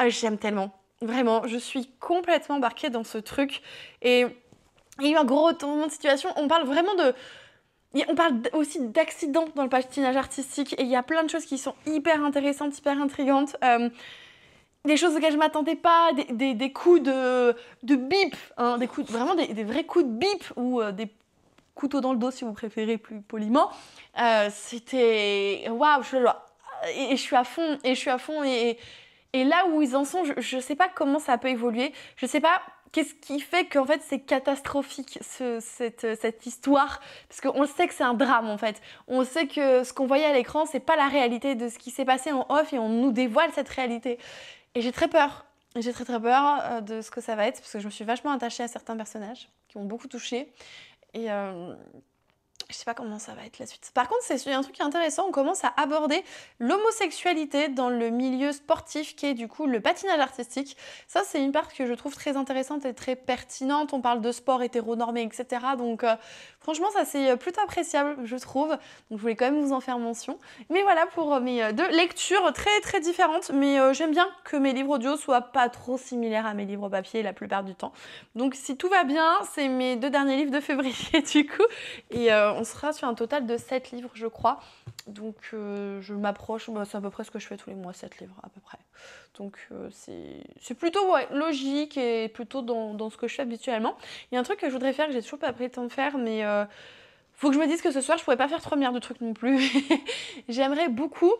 J'aime tellement. Vraiment, je suis complètement embarquée dans ce truc. Et il y a eu un gros retournement de situation. On parle vraiment de... On parle aussi d'accidents dans le patinage artistique. Et il y a plein de choses qui sont hyper intéressantes, hyper intrigantes. Des choses auxquelles je m'attendais pas, des coups de bip, hein, vraiment des vrais coups de bip ou des couteaux dans le dos si vous préférez plus poliment. C'était waouh, je suis à fond et là où ils en sont, je sais pas comment ça peut évoluer, je sais pas qu'est-ce qui fait qu'en fait c'est catastrophique cette histoire, parce qu'on sait que c'est un drame en fait, on sait que ce qu'on voyait à l'écran c'est pas la réalité de ce qui s'est passé en off et on nous dévoile cette réalité. Et j'ai très peur. J'ai très peur de ce que ça va être parce que je me suis vachement attachée à certains personnages qui m'ont beaucoup touchée. Et je sais pas comment ça va être la suite. Par contre, c'est un truc qui est intéressant. On commence à aborder l'homosexualité dans le milieu sportif qui est du coup le patinage artistique. Ça, c'est une part que je trouve très intéressante et très pertinente. On parle de sport hétéronormé, etc. Donc, franchement, ça, c'est plutôt appréciable, je trouve. Donc, je voulais quand même vous en faire mention. Mais voilà pour mes deux lectures très différentes. Mais j'aime bien que mes livres audio soient pas trop similaires à mes livres papier la plupart du temps. Donc, si tout va bien, c'est mes 2 derniers livres de février du coup. Et on sera sur un total de 7 livres, je crois. Donc, je m'approche, c'est à peu près ce que je fais tous les mois, 7 livres à peu près. Donc, c'est plutôt logique et plutôt dans ce que je fais habituellement. Il y a un truc que je voudrais faire que j'ai toujours pas pris le temps de faire, mais faut que je me dise que ce soir, je pourrais pas faire 3 milliards de trucs non plus. J'aimerais beaucoup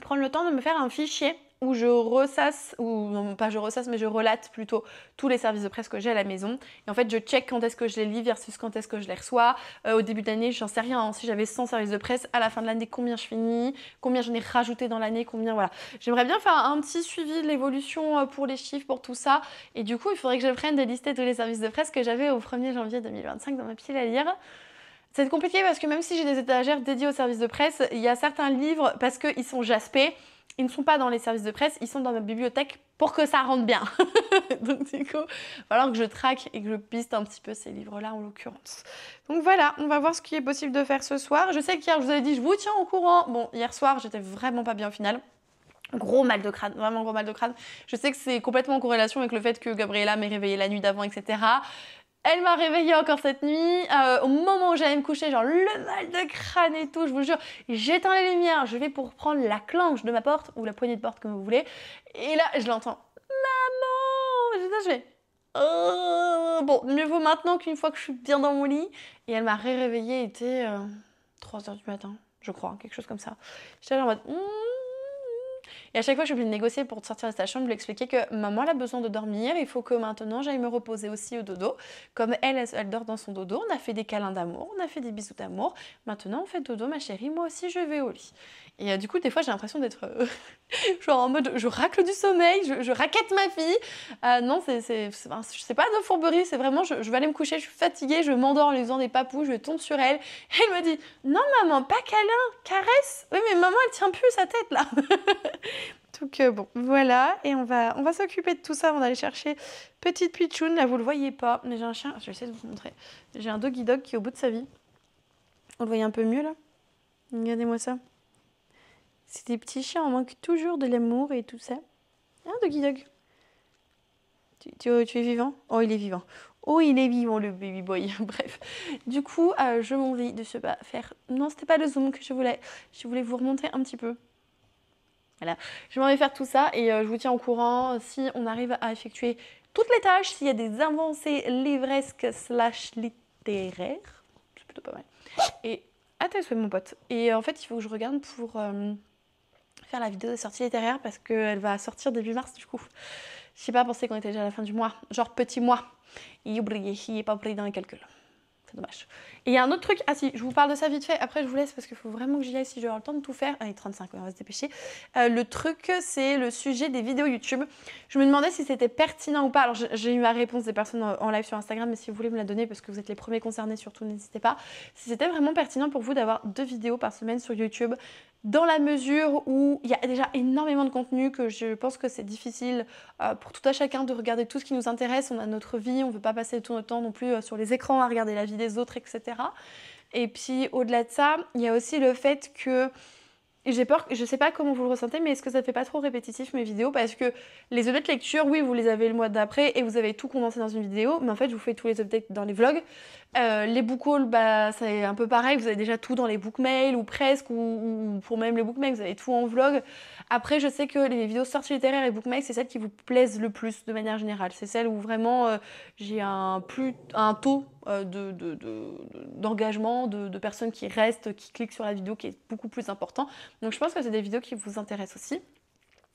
prendre le temps de me faire un fichier où je ressasse, ou non pas je ressasse, mais je relate plutôt tous les services de presse que j'ai à la maison. Et en fait, je check quand est-ce que je les lis versus quand est-ce que je les reçois. Au début de l'année, j'en sais rien, hein. Si j'avais 100 services de presse, à la fin de l'année, combien je finis, combien j'en ai rajouté dans l'année, combien, voilà. J'aimerais bien faire un petit suivi de l'évolution pour les chiffres, pour tout ça. Et du coup, il faudrait que je prenne de lister tous les services de presse que j'avais au 1er janvier 2025 dans ma pile à lire. C'est compliqué parce que même si j'ai des étagères dédiées aux services de presse, il y a certains livres, parce qu'ils sont jaspés, ils ne sont pas dans les services de presse, ils sont dans ma bibliothèque pour que ça rentre bien. Donc du coup, il va falloir que je traque et que je piste un petit peu ces livres-là en l'occurrence. Donc voilà, on va voir ce qui est possible de faire ce soir. Je sais qu'hier, je vous avais dit, je vous tiens au courant. Bon, hier soir, j'étais vraiment pas bien au final. Gros mal de crâne, vraiment gros mal de crâne. Je sais que c'est complètement en corrélation avec le fait que Gabriella m'ait réveillée la nuit d'avant, etc. Elle m'a réveillée encore cette nuit, au moment où j'allais me coucher, genre le mal de crâne et tout, je vous jure, j'éteins les lumières, je vais pour prendre la clenche de ma porte, ou la poignée de porte comme vous voulez, et là je l'entends, maman, je fais, oh. Bon, mieux vaut maintenant qu'une fois que je suis bien dans mon lit, et elle m'a réveillée, il était 3h du matin, je crois, quelque chose comme ça. J'étais là en mode, et à chaque fois, je suis obligée de négocier pour sortir de sa chambre, lui expliquer que maman elle a besoin de dormir, il faut que maintenant j'aille me reposer aussi au dodo. Comme elle dort dans son dodo, on a fait des câlins d'amour, on a fait des bisous d'amour. Maintenant, on fait dodo, ma chérie, moi aussi je vais au lit. Et du coup, des fois, j'ai l'impression d'être genre en mode je racle du sommeil, je raquette ma fille. Non, c'est pas de fourberie, c'est vraiment je vais aller me coucher, je suis fatiguée, je m'endors en lui faisant des papous, je tombe sur elle. Et elle me dit non, maman, pas câlin, caresse. Oui, mais maman, elle tient plus sa tête là. Donc bon, voilà, et on va s'occuper de tout ça avant d'aller chercher petite Pichoun. Là, vous le voyez pas, mais j'ai un chien, je vais essayer de vous montrer. J'ai un doggy dog qui est au bout de sa vie. Vous le voyez un peu mieux là? Regardez-moi ça. C'est des petits chiens, on manque toujours de l'amour et tout ça. Hein, doggy dog? Tu es vivant? Oh, il est vivant. Oh, il est vivant, le baby boy. Bref. Du coup, je m'envie de se faire... Non, c'était pas le zoom que je voulais. Je voulais vous remontrer un petit peu. Voilà. Je m'en vais faire tout ça et je vous tiens au courant si on arrive à effectuer toutes les tâches, s'il y a des avancées livresques / littéraires. C'est plutôt pas mal. Et à tes souhaits, mon pote. Et en fait, il faut que je regarde pour faire la vidéo de sortie littéraire parce qu'elle va sortir début mars du coup. Je sais pas pensé qu'on était déjà à la fin du mois, genre petit mois. Il n'est pas pris dans les calculs. C'est dommage. Et il y a un autre truc, ah si, je vous parle de ça vite fait, après je vous laisse parce qu'il faut vraiment que j'y aille si j'ai le temps de tout faire. Allez, 35, on va se dépêcher. Le truc, c'est le sujet des vidéos YouTube. Je me demandais si c'était pertinent ou pas. Alors j'ai eu ma réponse des personnes en live sur Instagram, mais si vous voulez me la donner parce que vous êtes les premiers concernés, surtout n'hésitez pas. Si c'était vraiment pertinent pour vous d'avoir 2 vidéos par semaine sur YouTube, dans la mesure où il y a déjà énormément de contenu que je pense que c'est difficile pour tout à chacun de regarder tout ce qui nous intéresse. On a notre vie, on ne veut pas passer tout notre temps non plus sur les écrans à regarder la vie des autres, etc. Et puis au-delà de ça, il y a aussi le fait que j'ai peur, je sais pas comment vous le ressentez, mais est-ce que ça ne fait pas trop répétitif mes vidéos? Parce que les updates lecture, oui, vous les avez le mois d'après et vous avez tout condensé dans une vidéo, mais en fait, je vous fais tous les updates dans les vlogs. Les book hauls, bah, c'est un peu pareil, vous avez déjà tout dans les book mails ou presque, ou pour même les book mails, vous avez tout en vlog. Après, je sais que les vidéos sorties littéraires et book mails, c'est celles qui vous plaisent le plus de manière générale. C'est celles où vraiment j'ai un taux d'engagement, de personnes qui restent, qui cliquent sur la vidéo qui est beaucoup plus important. Donc je pense que c'est des vidéos qui vous intéressent aussi.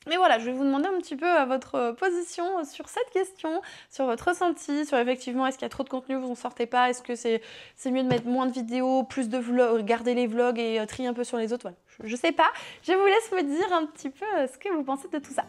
Mais voilà, je vais vous demander un petit peu votre position sur cette question, sur votre ressenti, sur effectivement est-ce qu'il y a trop de contenu, vous en sortez pas, est-ce que c'est mieux de mettre moins de vidéos, plus de vlogs, garder les vlogs et trier un peu sur les autres. Voilà. Je sais pas, je vous laisse me dire un petit peu ce que vous pensez de tout ça.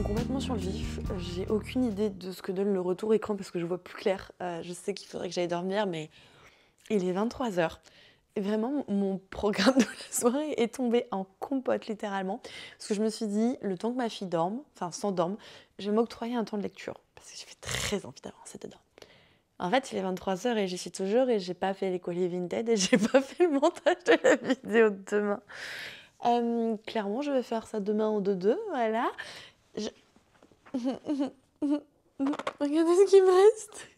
Complètement sur le vif, j'ai aucune idée de ce que donne le retour écran parce que je vois plus clair. Je sais qu'il faudrait que j'aille dormir, mais il est 23h. Et vraiment, mon programme de la soirée est tombé en compote littéralement parce que je me suis dit, le temps que ma fille dorme, enfin s'endorme, je vais m'octroyer un temps de lecture parce que j'ai très envie d'avancer dedans. En fait, il est 23h et j'y suis toujours et j'ai pas fait les colliers Vinted et j'ai pas fait le montage de la vidéo de demain. Clairement, je vais faire ça demain en 2-2, voilà. Regardez ce qui me reste.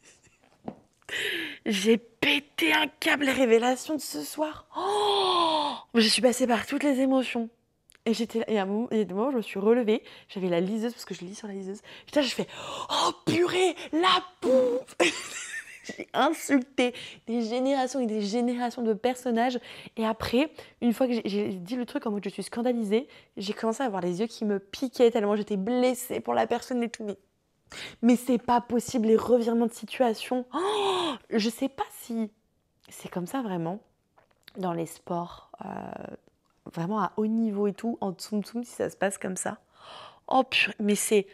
J'ai pété un câble, les révélations de ce soir. Je suis passée par toutes les émotions. Et j'étais là, et à un moment, je me suis relevée. J'avais la liseuse, parce que je lis sur la liseuse. Putain, je fais oh purée, la bouffe. J'ai insulté des générations et des générations de personnages. Et après, une fois que j'ai dit le truc en mode je suis scandalisée, j'ai commencé à avoir les yeux qui me piquaient tellement j'étais blessée pour la personne et tout. Mais c'est pas possible, les revirements de situation. Je sais pas si c'est comme ça vraiment dans les sports, vraiment à haut niveau et tout, en tsum tsum, si ça se passe comme ça. Oh purée, mais c'est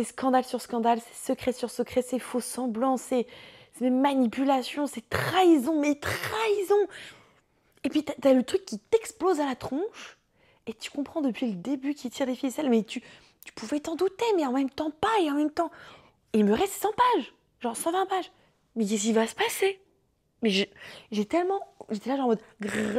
scandale sur scandale, c'est secret sur secret, c'est faux semblant, c'est manipulation, c'est trahison, mais trahison. Et puis t'as le truc qui t'explose à la tronche et tu comprends depuis le début qu'il tire les ficelles, mais tu pouvais t'en douter, mais en même temps pas, et en même temps... Il me reste 100 pages, genre 120 pages. Mais qu'est-ce qui va se passer? Mais j'étais là genre en mode,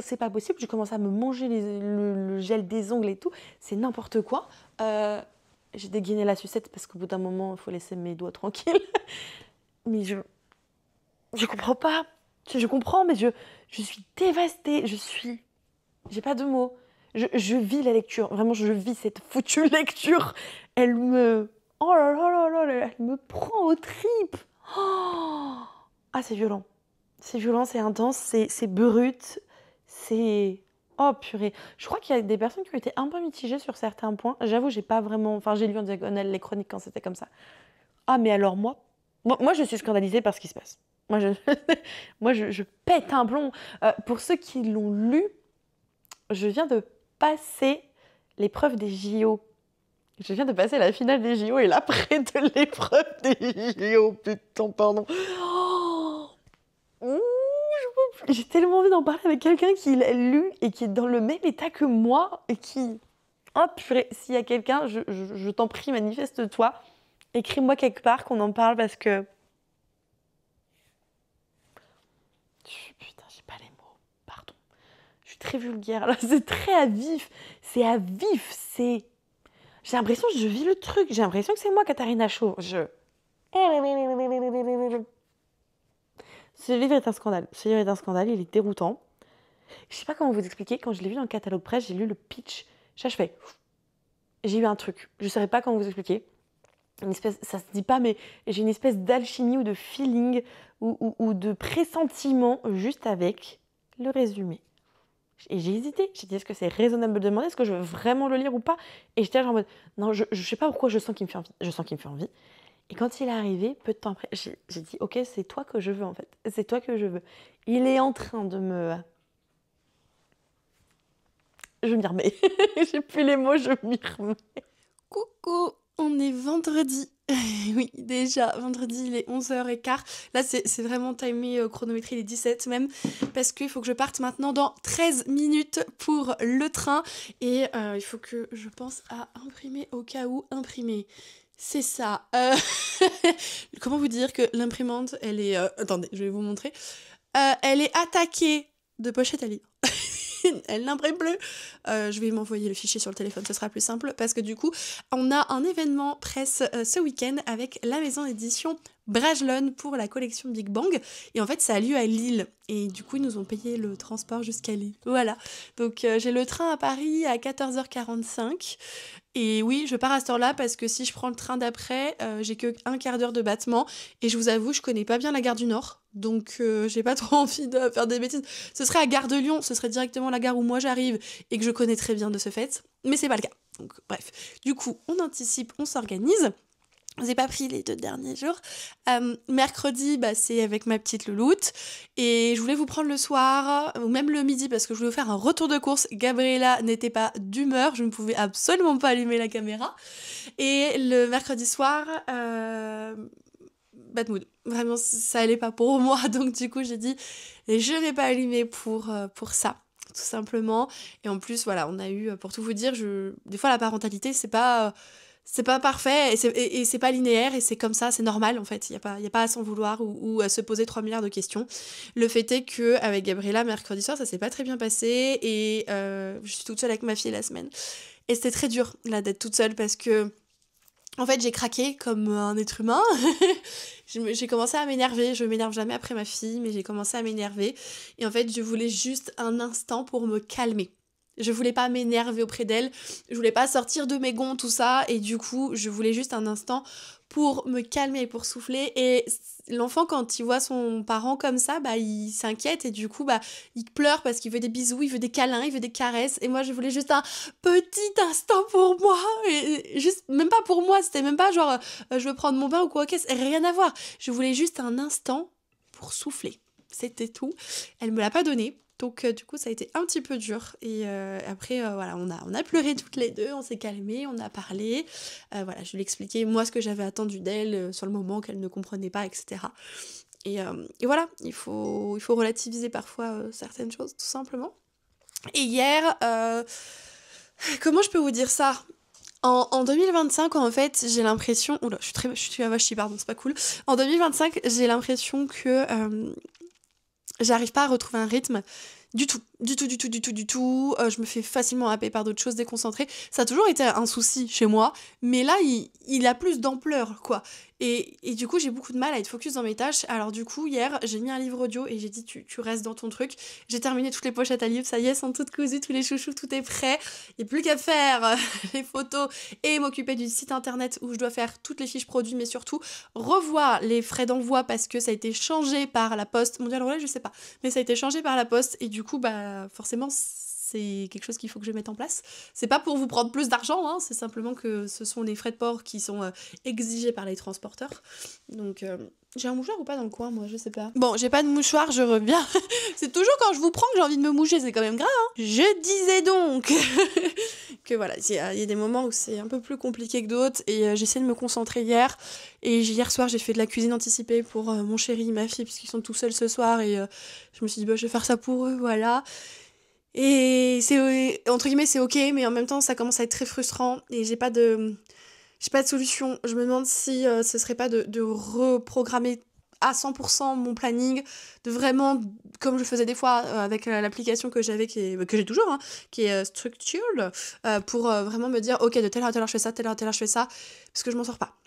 c'est pas possible, je commence à me manger le gel des ongles et tout, c'est n'importe quoi. J'ai dégainé la sucette parce qu'au bout d'un moment, il faut laisser mes doigts tranquilles. Mais je comprends pas. Je comprends, mais je suis dévastée. J'ai pas de mots. Je vis la lecture. Vraiment, je vis cette foutue lecture. Elle me... Oh là là là là, elle me prend aux tripes. Oh, ah, c'est violent. C'est violent, c'est intense, c'est brut. c'est... Oh purée. Je crois qu'il y a des personnes qui ont été un peu mitigées sur certains points. J'avoue, j'ai pas vraiment... Enfin, j'ai lu en diagonale les chroniques quand c'était comme ça. Ah, mais alors moi, je suis scandalisée par ce qui se passe. Moi, je pète un plomb. Pour ceux qui l'ont lu, je viens de passer l'épreuve des JO. Je viens de passer la finale des JO et l'après de l'épreuve des JO. Putain, pardon. Oh, j'ai tellement envie d'en parler avec quelqu'un qui l'a lu et qui est dans le même état que moi et qui... Oh purée, s'il y a quelqu'un, je t'en prie, manifeste-toi. Écris-moi quelque part qu'on en parle parce que... Putain, j'ai pas les mots. Pardon. Je suis très vulgaire. Là, c'est très à vif. C'est à vif. C'est... J'ai l'impression que je vis le truc. J'ai l'impression que c'est moi, Katharina Chaud. Ce livre est un scandale. Ce livre est un scandale. Il est déroutant. Je sais pas comment vous expliquer. Quand je l'ai vu dans le catalogue presse, j'ai lu le pitch. Ça, je fais... J'ai eu un truc. Je saurais pas comment vous expliquer. Une espèce, ça se dit pas, mais j'ai une espèce d'alchimie ou de feeling ou de pressentiment juste avec le résumé. Et j'ai hésité. J'ai dit, est-ce que c'est raisonnable de demander, est-ce que je veux vraiment le lire ou pas? Et j'étais là en mode, non, je sais pas pourquoi je sens qu'il me fait envie. Je sens qu'il me fait envie. Et quand il est arrivé, peu de temps après, j'ai dit, ok, c'est toi que je veux en fait. C'est toi que je veux. Il est en train de me... Je m'y remets. J'ai plus les mots, je m'y remets. Coucou, on est vendredi. Oui, déjà, vendredi, il est 11h15. Là, c'est vraiment timé, chronométrie, il est 17 même, parce qu'il faut que je parte maintenant dans 13 minutes pour le train. Et il faut que je pense à imprimer au cas où imprimer. C'est ça. Comment vous dire que l'imprimante, elle est... attendez, je vais vous montrer. Elle est attaquée de pochettes à livres. Elle n'imprime plus. Je vais m'envoyer le fichier sur le téléphone, ce sera plus simple parce que du coup, on a un événement presse ce week-end avec la maison d'édition Brajlon pour la collection Big Bang. Et en fait, ça a lieu à Lille. Et du coup, ils nous ont payé le transport jusqu'à Lille. Voilà. Donc, j'ai le train à Paris à 14h45. Et oui, je pars à cette heure-là parce que si je prends le train d'après, j'ai que un quart d'heure de battement. Et je vous avoue, je connais pas bien la gare du Nord. Donc, j'ai pas trop envie de faire des bêtises. Ce serait à Gare de Lyon, ce serait directement la gare où moi j'arrive et que je connais très bien de ce fait. Mais c'est pas le cas. Donc, bref. Du coup, on anticipe, on s'organise. J'ai pas pris les 2 derniers jours. Mercredi, c'est avec ma petite louloute. Et je voulais vous prendre le soir, ou même le midi, parce que je voulais vous faire un retour de course. Gabriella n'était pas d'humeur, je ne pouvais absolument pas allumer la caméra. Et le mercredi soir, bad mood. Vraiment, ça allait pas pour moi. Donc du coup, j'ai dit, je vais pas allumer pour ça. Tout simplement. Et en plus, voilà, on a eu, pour tout vous dire, des fois la parentalité, c'est pas parfait et c'est pas linéaire et c'est comme ça, c'est normal en fait. Il y a pas à s'en vouloir ou à se poser 3 milliards de questions. Le fait est que avec Gabriella, mercredi soir, ça s'est pas très bien passé et je suis toute seule avec ma fille la semaine. Et c'était très dur là d'être toute seule parce que en fait, j'ai craqué comme un être humain. J'ai commencé à m'énerver. Je m'énerve jamais après ma fille, mais j'ai commencé à m'énerver. Et en fait, je voulais juste un instant pour me calmer. Je voulais pas m'énerver auprès d'elle. Je voulais pas sortir de mes gonds, tout ça. Et du coup, je voulais juste un instant pour me calmer et pour souffler. Et l'enfant, quand il voit son parent comme ça, il s'inquiète et du coup, il pleure parce qu'il veut des bisous, il veut des câlins, il veut des caresses. Et moi, je voulais juste un petit instant pour moi. Et juste, même pas pour moi, c'était même pas genre, je veux prendre mon bain ou quoi, ok, rien à voir. Je voulais juste un instant pour souffler. C'était tout. Elle me l'a pas donné. Donc du coup ça a été un petit peu dur et après voilà on a pleuré toutes les deux, on s'est calmé, on a parlé, voilà je lui ai expliqué moi ce que j'avais attendu d'elle sur le moment qu'elle ne comprenait pas etc. Et voilà il faut relativiser parfois certaines choses tout simplement. Et hier comment je peux vous dire ça? En 2025, en fait, j'ai l'impression... Oula, je suis à vache, pardon, c'est pas cool. En 2025, j'ai l'impression que j'arrive pas à retrouver un rythme du tout. Je me fais facilement happer par d'autres choses, déconcentrée. Ça a toujours été un souci chez moi, mais là, il a plus d'ampleur, quoi. Et du coup, j'ai beaucoup de mal à être focus dans mes tâches. Alors du coup, hier, j'ai mis un livre audio et j'ai dit, tu restes dans ton truc. J'ai terminé toutes les pochettes à livres, ça y est, sont toutes cousues, tous les chouchous, tout est prêt. Il n'y a plus qu'à faire les photos et m'occuper du site internet où je dois faire toutes les fiches produits, mais surtout revoir les frais d'envoi parce que ça a été changé par la poste. Mondial Relais, je sais pas, mais ça a été changé par la poste et du coup, bah, forcément, c'est quelque chose qu'il faut que je mette en place. C'est pas pour vous prendre plus d'argent, hein, c'est simplement que ce sont les frais de port qui sont exigés par les transporteurs. Donc, j'ai un mouchoir ou pas dans le coin, moi, je sais pas. Bon, j'ai pas de mouchoir, je reviens. C'est toujours quand je vous prends que j'ai envie de me moucher, c'est quand même grave, hein. Je disais donc que voilà, il y a des moments où c'est un peu plus compliqué que d'autres, et j'essaie de me concentrer hier. Et hier soir, j'ai fait de la cuisine anticipée pour mon chéri et ma fille, puisqu'ils sont tout seuls ce soir, et je me suis dit, bah, je vais faire ça pour eux, voilà. Et c'est, entre guillemets, c'est ok, mais en même temps, ça commence à être très frustrant, et j'ai pas de solution. Je me demande si ce serait pas de reprogrammer à 100% mon planning, de vraiment, comme je faisais des fois avec l'application que j'avais, que j'ai toujours, hein, qui est Structured, pour vraiment me dire, ok, de telle heure à telle heure je fais ça, telle heure à telle heure je fais ça, parce que je m'en sors pas.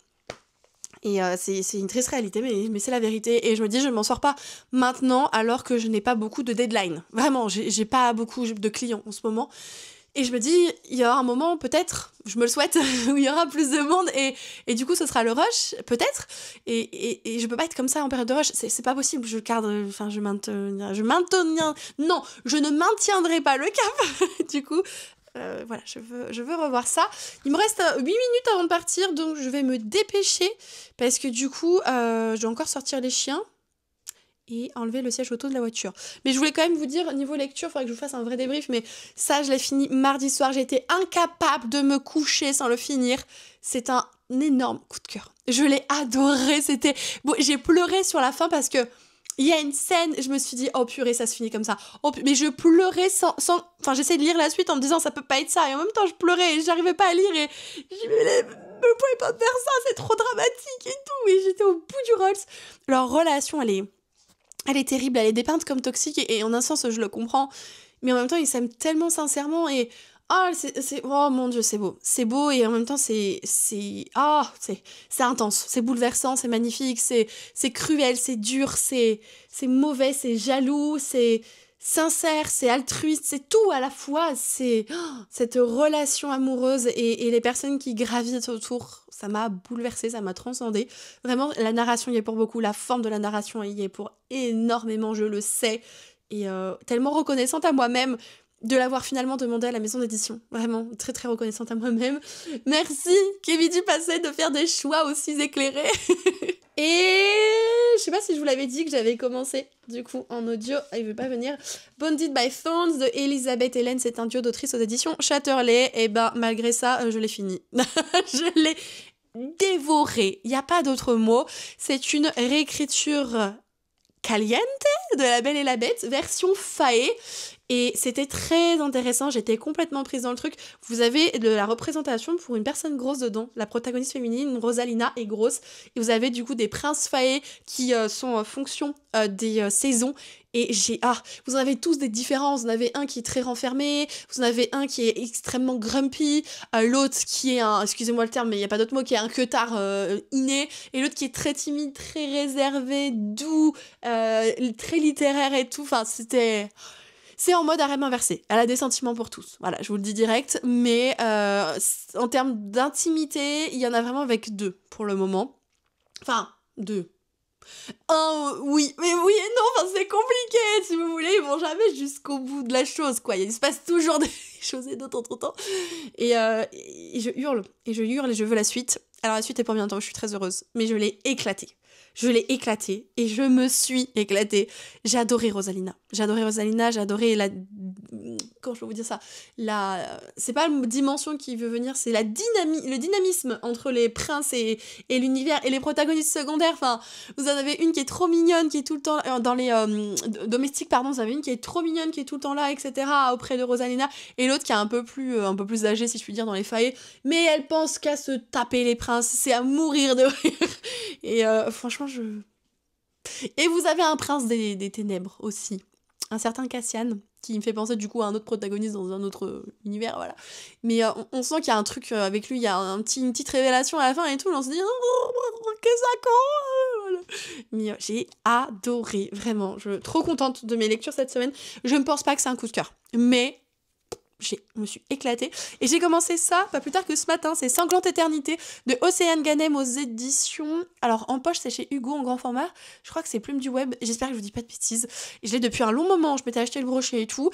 Et c'est une triste réalité, mais c'est la vérité. Et je me dis, je ne m'en sors pas maintenant, alors que je n'ai pas beaucoup de deadline. Vraiment, j'ai pas beaucoup de clients en ce moment. Et je me dis, il y aura un moment, peut-être, je me le souhaite, où il y aura plus de monde, et du coup, ce sera le rush, peut-être. Et je peux pas être comme ça en période de rush, c'est pas possible. Je ne maintiendrai pas le cap. Du coup, voilà, je veux revoir ça. Il me reste 8 minutes avant de partir, donc je vais me dépêcher, parce que du coup, je dois encore sortir les chiens et enlever le siège auto de la voiture. Mais je voulais quand même vous dire, niveau lecture, il faudrait que je vous fasse un vrai débrief, mais ça, je l'ai fini mardi soir. J'ai été incapable de me coucher sans le finir. C'est un énorme coup de cœur. Je l'ai adoré. Bon, j'ai pleuré sur la fin parce que il y a une scène, je me suis dit, oh purée, ça se finit comme ça. Mais je pleurais sans... Enfin, j'essayais de lire la suite en me disant, ça peut pas être ça. Et en même temps, je pleurais et j'arrivais pas à lire. Et je me pouvez pas faire ça, c'est trop dramatique et tout. Et j'étais au bout du Rolls. Leur relation, elle est terrible. Elle est dépeinte comme toxique. Et en un sens, je le comprends. Mais en même temps, ils s'aiment tellement sincèrement. Et... oh mon Dieu, c'est beau. C'est beau et en même temps, c'est intense. C'est bouleversant, c'est magnifique, c'est cruel, c'est dur, c'est mauvais, c'est jaloux, c'est sincère, c'est altruiste, c'est tout à la fois. C'est cette relation amoureuse et les personnes qui gravitent autour. Ça m'a bouleversée, ça m'a transcendée. Vraiment, la narration y est pour beaucoup. La forme de la narration y est pour énormément, je le sais. Et tellement reconnaissante à moi-même de l'avoir finalement demandé à la maison d'édition. Vraiment, très très reconnaissante à moi-même. Merci, Kevin du Passé, de faire des choix aussi éclairés. Et je sais pas si je vous l'avais dit que j'avais commencé, du coup, en audio, il veut pas venir. Bonded by Thorns de Elisabeth Hélène, c'est un duo d'autrices aux éditions Chatterley. Et ben, malgré ça, je l'ai fini. Je l'ai dévoré. Il n'y a pas d'autre mot. C'est une réécriture caliente de La Belle et la Bête, version faée. Et c'était très intéressant, j'étais complètement prise dans le truc. Vous avez de la représentation pour une personne grosse dedans. La protagoniste féminine, Rosalina, est grosse. Et vous avez du coup des princes faés qui sont en fonction des saisons. Et vous en avez tous des différences. Vous en avez un qui est très renfermé, vous en avez un qui est extrêmement grumpy, l'autre qui est excusez-moi le terme, mais il n'y a pas d'autre mot, qui est un queutard inné, et l'autre qui est très timide, très réservé, doux, très littéraire et tout. Enfin, c'est en mode harem inversé. Elle a des sentiments pour tous. Voilà, je vous le dis direct. Mais en termes d'intimité, il y en a vraiment avec 2 pour le moment. Enfin, 2. Oui, mais oui et non, enfin, c'est compliqué, si vous voulez. Ils vont jamais jusqu'au bout de la chose, quoi. Il se passe toujours des choses et d'autres entre-temps. Et je hurle, et je veux la suite. Alors la suite est pas bientôt, je suis très heureuse. Mais je l'ai éclatée. Et je me suis éclatée. J'ai adoré Rosalina, j'ai adoré comment je peux vous dire ça, c'est pas la dimension qui veut venir, c'est le dynamisme entre les princes et l'univers et les protagonistes secondaires. Enfin, vous en avez une qui est trop mignonne, qui est tout le temps dans les domestiques, pardon, vous avez une qui est trop mignonne, qui est tout le temps là, etc., auprès de Rosalina, et l'autre qui est un peu plus âgée, si je puis dire, dans les failles, mais elle pense qu'à se taper les princes, c'est à mourir de rire. Et franchement, et vous avez un prince des ténèbres aussi, un certain Cassian, qui me fait penser du coup à un autre protagoniste dans un autre univers, voilà. Mais on sent qu'il y a un truc avec lui, il y a une petite révélation à la fin et tout, on se dit que ça quand mais j'ai adoré, vraiment. Trop contente de mes lectures cette semaine. Je ne pense pas que c'est un coup de cœur, mais je me suis éclatée. Et j'ai commencé ça, pas plus tard que ce matin, c'est Sanglante Éternité de Océane Ganem aux éditions. Alors en poche, c'est chez Hugo en grand format. Je crois que c'est Plume du Web. J'espère que je vous dis pas de bêtises. Et je l'ai depuis un long moment, je m'étais acheté le brochet et tout.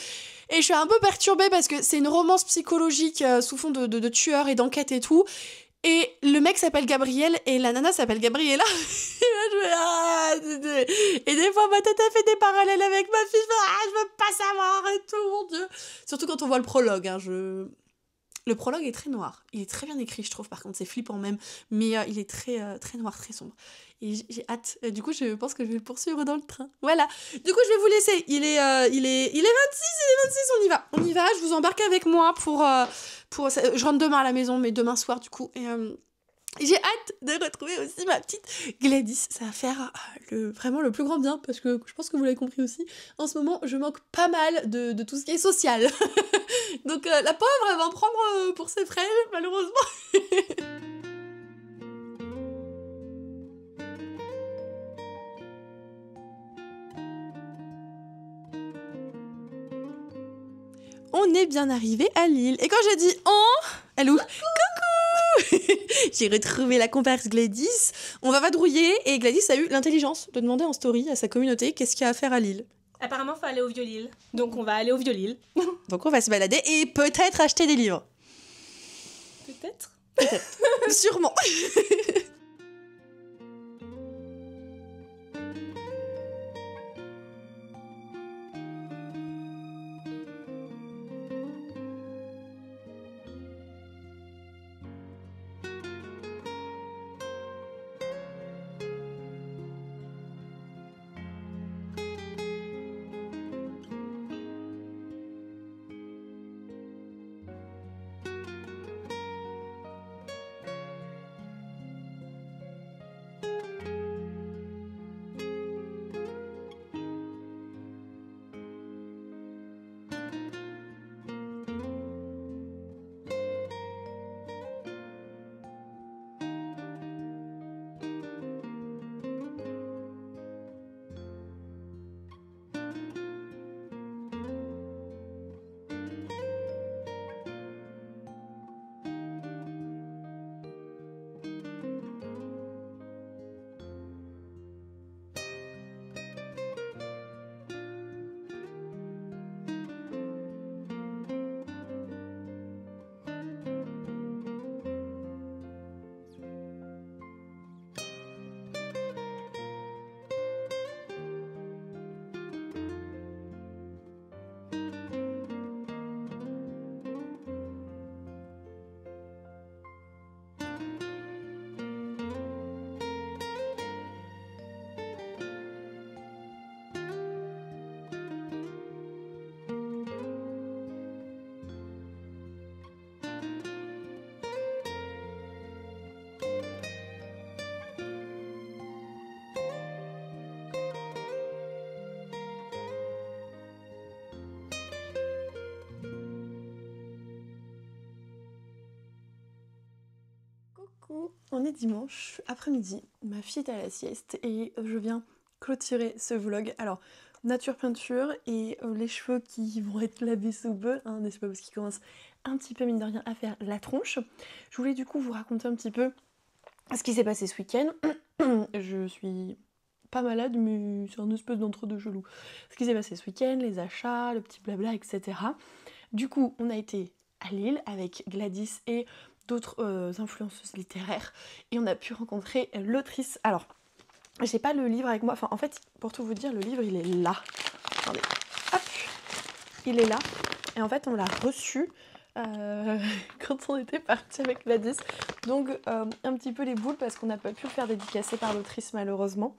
Et je suis un peu perturbée parce que c'est une romance psychologique sous fond de tueurs et d'enquête et tout. Et le mec s'appelle Gabriel et la nana s'appelle Gabriella. Et des fois, ma tête a fait des parallèles avec ma fille. Je veux pas savoir et tout, mon Dieu. Surtout quand on voit le prologue. Le prologue est très noir. Il est très bien écrit, je trouve. Par contre, c'est flippant même. Mais il est très, très noir, très sombre. Et j'ai hâte. Du coup, je pense que je vais le poursuivre dans le train. Voilà. Du coup, je vais vous laisser. Il est 26, on y va. Je vous embarque avec moi pour je rentre demain à la maison, mais demain soir, du coup. Et j'ai hâte de retrouver aussi ma petite Gladys. Ça va faire vraiment le plus grand bien, parce que je pense que vous l'avez compris aussi. En ce moment, je manque pas mal de tout ce qui est social. Donc la pauvre, elle va en prendre pour ses frais, malheureusement. On est bien arrivé à Lille. Et quand j'ai dit « Oh », elle ouvre « Coucou !» J'ai retrouvé la comparse Gladys. On va vadrouiller et Gladys a eu l'intelligence de demander en story à sa communauté qu'est-ce qu'il y a à faire à Lille. Apparemment, il faut aller au Vieux-Lille. Donc, on va aller au Vieux-Lille. Donc, on va se balader et peut-être acheter des livres. Peut-être. Sûrement. Coucou, on est dimanche après-midi, ma fille est à la sieste et je viens clôturer ce vlog. Alors, nature peinture et les cheveux qui vont être lavés sous peu, hein, n'est-ce pas, parce qu'ils commencent un petit peu mine de rien à faire la tronche. Je voulais du coup vous raconter un petit peu ce qui s'est passé ce week-end. Je suis pas malade, mais c'est un espèce d'entre-deux chelou. Ce qui s'est passé ce week-end, les achats, le petit blabla, etc. Du coup, on a été à Lille avec Gladys et d'autres influenceuses littéraires et on a pu rencontrer l'autrice. Alors, j'ai pas le livre avec moi, enfin en fait, pour tout vous dire, le livre il est là. Attendez, hop, il est là. Et en fait, on l'a reçu quand on était parti avec Gladys. Donc, un petit peu les boules parce qu'on n'a pas pu le faire dédicacer par l'autrice malheureusement.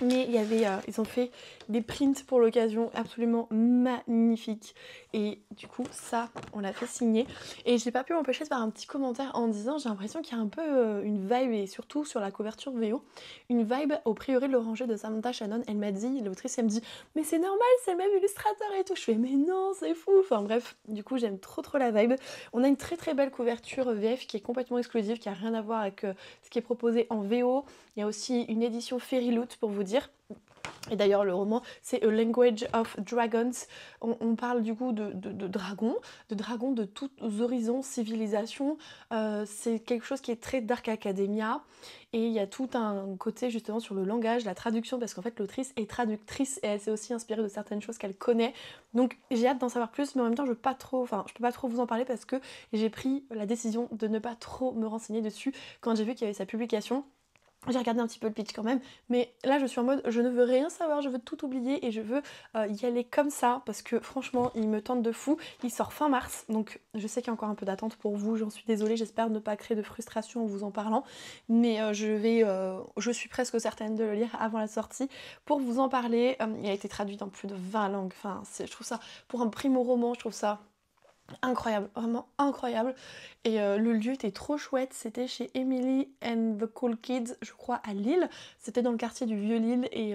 Mais il y avait, ils ont fait des prints pour l'occasion absolument magnifiques. Et du coup, ça, on l'a fait signer. Et j'ai pas pu m'empêcher de faire un petit commentaire en disant j'ai l'impression qu'il y a un peu une vibe, et surtout sur la couverture VO, une vibe au prieuré de l'Oranger de Samantha Shannon. Elle m'a dit, l'autrice, elle me dit mais c'est normal, c'est le même illustrateur et tout. Je fais mais non, c'est fou. Enfin bref, du coup, j'aime trop la vibe. On a une très très belle couverture VF qui est complètement exclusive, qui a rien à voir avec ce qui est proposé en VO. Il y a aussi une édition Fairy Loot pour vous dire. Et d'ailleurs, le roman, c'est A Language of Dragons. On parle du coup de dragons de tous horizons, civilisations. C'est quelque chose qui est très Dark Academia. Et il y a tout un côté justement sur le langage, la traduction, parce qu'en fait, l'autrice est traductrice et elle s'est aussi inspirée de certaines choses qu'elle connaît. Donc j'ai hâte d'en savoir plus, mais en même temps, je peux pas trop vous en parler parce que j'ai pris la décision de ne pas trop me renseigner dessus quand j'ai vu qu'il y avait sa publication. J'ai regardé un petit peu le pitch quand même, mais là je suis en mode je ne veux rien savoir, je veux tout oublier et je veux y aller comme ça parce que franchement il me tente de fou. Il sort fin mars, donc je sais qu'il y a encore un peu d'attente pour vous, j'en suis désolée, j'espère ne pas créer de frustration en vous en parlant, mais je suis presque certaine de le lire avant la sortie pour vous en parler. Il a été traduit dans plus de 20 langues, enfin je trouve ça, pour un primo-roman, je trouve ça incroyable, vraiment incroyable. Et le lieu était trop chouette, c'était chez Emily and the Cool Kids, je crois à Lille. C'était dans le quartier du Vieux-Lille et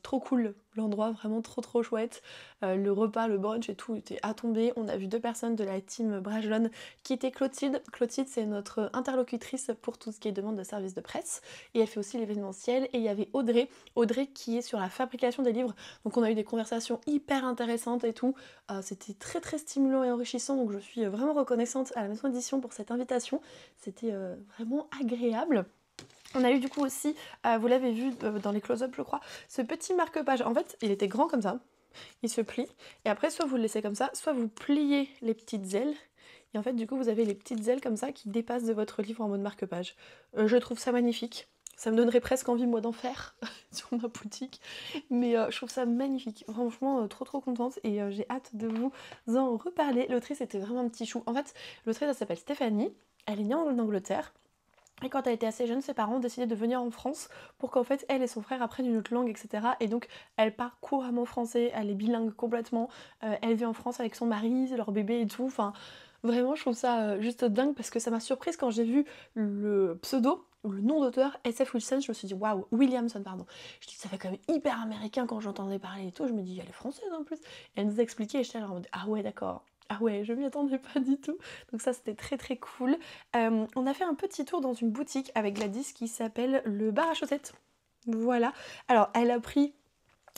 trop cool l'endroit, vraiment trop chouette. Le repas, le brunch et tout était à tomber. On a vu 2 personnes de la team Brajlon qui était Clotilde. Clotilde, c'est notre interlocutrice pour tout ce qui est demande de service de presse et elle fait aussi l'événementiel. Et il y avait Audrey qui est sur la fabrication des livres. Donc on a eu des conversations hyper intéressantes et tout. C'était très stimulant et enrichissant, donc je suis vraiment reconnaissante à la maison d'édition pour cette invitation. C'était vraiment agréable. On a eu du coup aussi, vous l'avez vu dans les close-up je crois, ce petit marque-page. En fait, il était grand comme ça, il se plie, et après soit vous le laissez comme ça, soit vous pliez les petites ailes, et en fait du coup vous avez les petites ailes comme ça qui dépassent de votre livre en mode marque-page. Je trouve ça magnifique. Ça me donnerait presque envie moi d'en faire sur ma boutique, mais je trouve ça magnifique, franchement trop contente et j'ai hâte de vous en reparler. L'autrice était vraiment un petit chou. En fait, l'autrice elle s'appelle Stéphanie, elle est née en Angleterre. Et quand elle était assez jeune, ses parents ont décidé de venir en France pour qu'en fait elle et son frère apprennent une autre langue, etc. Et donc elle parle couramment français, elle est bilingue complètement, elle vit en France avec son mari, leur bébé et tout. Enfin, vraiment, je trouve ça juste dingue parce que ça m'a surprise quand j'ai vu le pseudo, ou le nom d'auteur, SF Wilson, je me suis dit waouh, Williamson, pardon. Je dis ça fait quand même hyper américain quand j'entendais parler et tout. Je me dis elle est française en plus. Et elle nous a expliqué et j'étais là en mode ah ouais, d'accord. Ah ouais, je m'y attendais pas du tout. Donc ça c'était très cool. On a fait un petit tour dans une boutique avec Gladys qui s'appelle le bar à chaussettes. Voilà. Alors elle a pris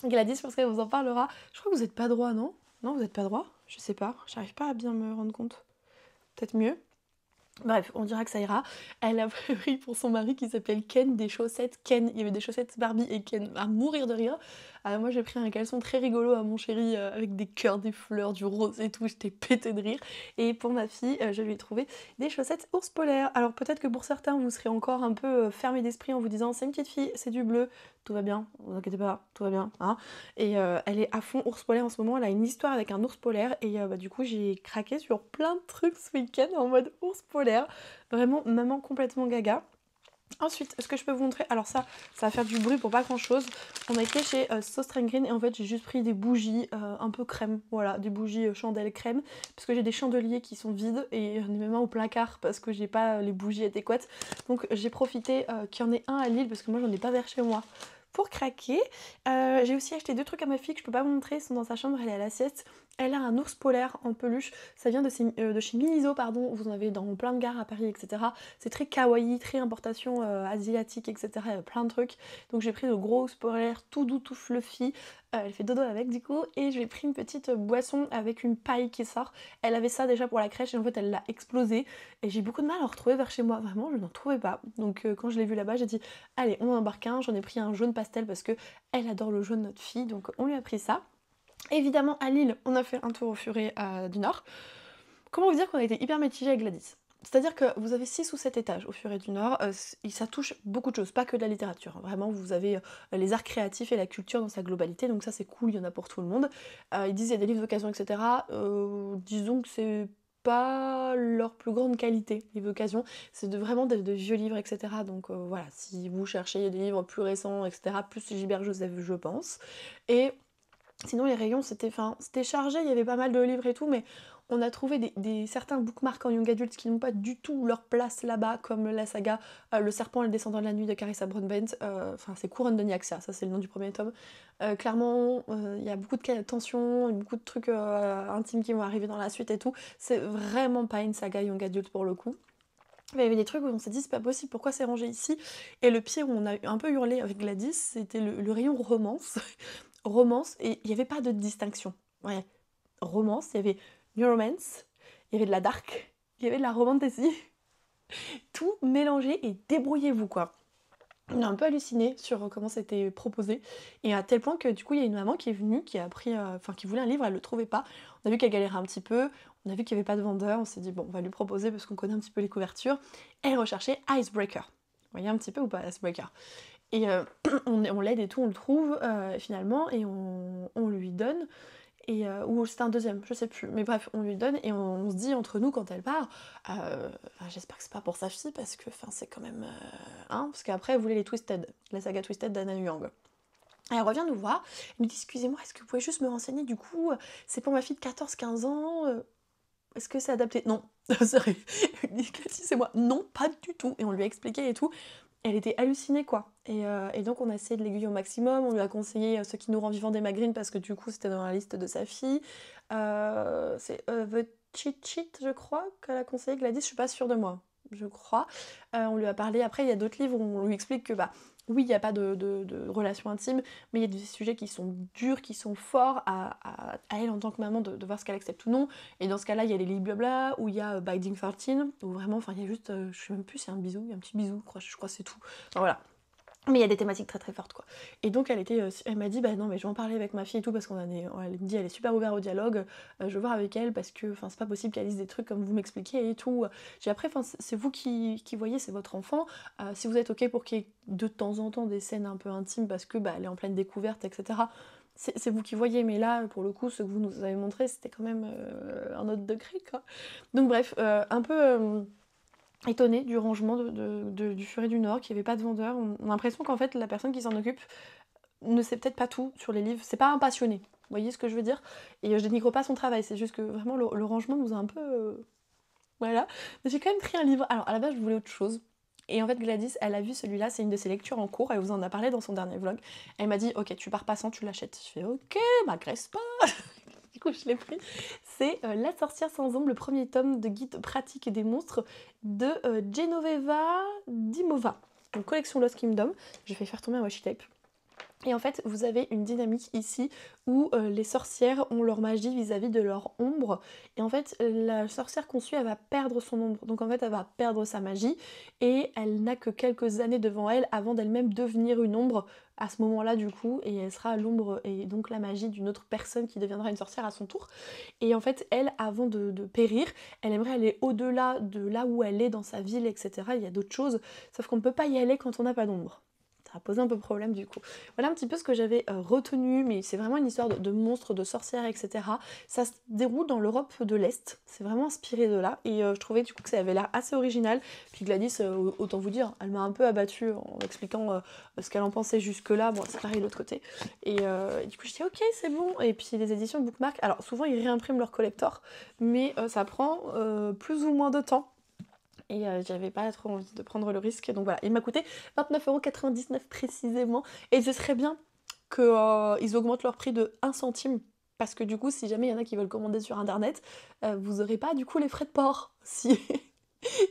Gladys parce qu'elle vous en parlera. Je crois que vous n'êtes pas droit, non? Non, vous n'êtes pas droit? Je sais pas. J'arrive pas à bien me rendre compte. Peut-être mieux. Bref, on dira que ça ira. Elle a pris pour son mari qui s'appelle Ken des chaussettes Ken. Il y avait des chaussettes Barbie et Ken à mourir de rire. Moi j'ai pris un caleçon très rigolo à mon chéri avec des cœurs, des fleurs, du rose et tout. J'étais pétée de rire. Et pour ma fille, je lui ai trouvé des chaussettes ours polaires. Alors peut-être que pour certains vous serez encore un peu fermé d'esprit en vous disant c'est une petite fille, c'est du bleu, tout va bien, vous inquiétez pas, tout va bien. Hein. Et elle est à fond ours polaire en ce moment. Elle a une histoire avec un ours polaire et du coup j'ai craqué sur plein de trucs ce week-end en mode ours polaire. Vraiment maman complètement gaga. Ensuite, ce que je peux vous montrer, alors ça va faire du bruit pour pas grand chose. On a été chez So Green et en fait j'ai juste pris des bougies un peu crème, voilà, des bougies chandelles crème, parce que j'ai des chandeliers qui sont vides et j'en ai même un au placard parce que j'ai pas les bougies adéquates. Donc j'ai profité qu'il y en ait un à Lille parce que moi j'en ai pas vers chez moi. Pour craquer, j'ai aussi acheté 2 trucs à ma fille que je peux pas vous montrer, ils sont dans sa chambre, elle est à la sieste. Elle a un ours polaire en peluche, ça vient de chez Miniso, pardon, vous en avez dans plein de gares à Paris, etc. C'est très kawaii, très importation asiatique, etc. Il y a plein de trucs. Donc j'ai pris le gros ours polaire, tout doux, tout fluffy. Elle fait dodo avec du coup, et j'ai pris une petite boisson avec une paille qui sort. Elle avait ça déjà pour la crèche et en fait elle l'a explosé. Et j'ai beaucoup de mal à en retrouver vers chez moi, vraiment je n'en trouvais pas. Donc quand je l'ai vu là-bas, j'ai dit allez, on en embarque un. J'en ai pris un jaune pastel parce que elle adore le jaune, notre fille, donc on lui a pris ça. Évidemment, à Lille, on a fait un tour au Furet du Nord. Comment vous dire qu'on a été hyper mitigés avec Gladys? C'est-à-dire que vous avez 6 ou 7 étages au Furet du Nord, et ça touche beaucoup de choses, pas que de la littérature. Hein. Vraiment, vous avez les arts créatifs et la culture dans sa globalité, donc ça c'est cool, il y en a pour tout le monde. Ils disent il y a des livres d'occasion, etc. Disons que c'est pas leur plus grande qualité, livres d'occasion. C'est vraiment de vieux livres, etc. Donc voilà, si vous cherchez des livres plus récents, etc., plus Gilbert Joseph, je pense. Et sinon les rayons c'était chargé, il y avait pas mal de livres et tout, mais on a trouvé certains bookmarks en young adult qui n'ont pas du tout leur place là-bas, comme la saga Le serpent et le descendant de la nuit de Carissa Broadbent, c'est Couronne de Nyaxia, ça c'est le nom du premier tome. Clairement, il y a beaucoup de tensions, beaucoup de trucs intimes qui vont arriver dans la suite et tout, c'est vraiment pas une saga young adult pour le coup. Il y avait des trucs où on s'est dit c'est pas possible, pourquoi c'est rangé ici? Et le pire où on a un peu hurlé avec Gladys, c'était le rayon romance. Romance, et il n'y avait pas de distinction. Ouais, romance, il y avait New Romance, il y avait de la dark, il y avait de la romantasy, tout mélangé et débrouillez-vous quoi. On a un peu halluciné sur comment c'était proposé, et à tel point que du coup il y a une maman qui est venue, qui a pris, qui voulait un livre, elle le trouvait pas. On a vu qu'elle galérait un petit peu, on a vu qu'il n'y avait pas de vendeur, on s'est dit bon on va lui proposer parce qu'on connaît un petit peu les couvertures. Elle recherchait Icebreaker. Vous voyez un petit peu ou pas Icebreaker? Et on l'aide et tout, on le trouve finalement, et on lui donne. Ou c'était un deuxième, je sais plus. Mais bref, on lui donne et on se dit entre nous quand elle part, j'espère que c'est pas pour sa fille parce que c'est quand même... parce qu'après elle voulait les Twisted, la saga Twisted d'Anna Yang. Elle revient nous voir, elle nous dit excusez-moi, est-ce que vous pouvez juste me renseigner du coup, c'est pour ma fille de 14-15 ans, est-ce que c'est adapté? Non, sérieux. Elle dit c'est moi, non, pas du tout. Et on lui a expliqué et tout. Elle était hallucinée quoi. Et donc on a essayé de l'aiguiller au maximum, on lui a conseillé ce qui nous rend vivant des Magrines parce que du coup c'était dans la liste de sa fille. C'est The Cheat Sheet je crois qu'elle a conseillé, Gladys, je suis pas sûre de moi, je crois. On lui a parlé, après il y a d'autres livres où on lui explique que oui, il n'y a pas de relation intime, mais il y a des sujets qui sont durs, qui sont forts à elle en tant que maman de voir ce qu'elle accepte ou non. Et dans ce cas-là, il y a les livres blabla, où il y a Binding 13, où vraiment, il y a juste, je sais même plus, c'est un bisou, il y a un petit bisou, je crois que c'est tout. Enfin, voilà. Mais il y a des thématiques très très fortes quoi. Et donc elle m'a dit non mais je vais en parler avec ma fille et tout parce elle me dit elle est super ouverte au dialogue, je vais voir avec elle parce que c'est pas possible qu'elle lise des trucs comme vous m'expliquez et tout. J'ai après c'est vous qui voyez, c'est votre enfant. Si vous êtes ok pour qu'il y ait de temps en temps des scènes un peu intimes parce que elle est en pleine découverte etc. C'est vous qui voyez, mais là pour le coup ce que vous nous avez montré c'était quand même un autre degré quoi. Donc bref, un peu... étonnée du rangement du Furet du Nord, qu'il n'y avait pas de vendeur. On a l'impression qu'en fait la personne qui s'en occupe ne sait peut-être pas tout sur les livres, c'est pas un passionné, vous voyez ce que je veux dire? Et je dénigre pas son travail, c'est juste que vraiment le rangement nous a un peu... Voilà. Mais j'ai quand même pris un livre, alors à la base je voulais autre chose. Et en fait Gladys, elle a vu celui-là, c'est une de ses lectures en cours, elle vous en a parlé dans son dernier vlog. Elle m'a dit ok tu pars pas sans, tu l'achètes. Je fais ok, m'agresse pas. Du coup, je l'ai pris. C'est La sorcière sans ombre, le premier tome de guide pratique des monstres de Genoveva Dimova. Donc, collection Lost Kingdom. Je vais faire tomber un washi tape. Et en fait, vous avez une dynamique ici où les sorcières ont leur magie vis-à-vis de leur ombre. Et en fait, la sorcière qu'on suit, elle va perdre son ombre. Donc en fait, elle va perdre sa magie. Et elle n'a que quelques années devant elle avant d'elle-même devenir une ombre à ce moment-là du coup. Et elle sera l'ombre et donc la magie d'une autre personne qui deviendra une sorcière à son tour. Et en fait, elle, avant de périr, elle aimerait aller au-delà de là où elle est dans sa ville, etc. Il y a d'autres choses. Sauf qu'on ne peut pas y aller quand on n'a pas d'ombre. Ça a posé un peu problème du coup. Voilà un petit peu ce que j'avais retenu, mais c'est vraiment une histoire de monstres, de sorcières, etc. Ça se déroule dans l'Europe de l'Est, c'est vraiment inspiré de là, et je trouvais du coup que ça avait l'air assez original. Puis Gladys, autant vous dire, elle m'a un peu abattue en expliquant ce qu'elle en pensait jusque-là, bon c'est pareil de l'autre côté. Et du coup je dis ok c'est bon, et puis les éditions Bookmark, alors souvent ils réimpriment leur collector, mais ça prend plus ou moins de temps. Et j'avais pas trop envie de prendre le risque, donc voilà, il m'a coûté 29,99€ précisément, et ce serait bien qu'ils augmentent leur prix de 1 centime, parce que du coup, si jamais il y en a qui veulent commander sur internet, vous aurez pas du coup les frais de port, si...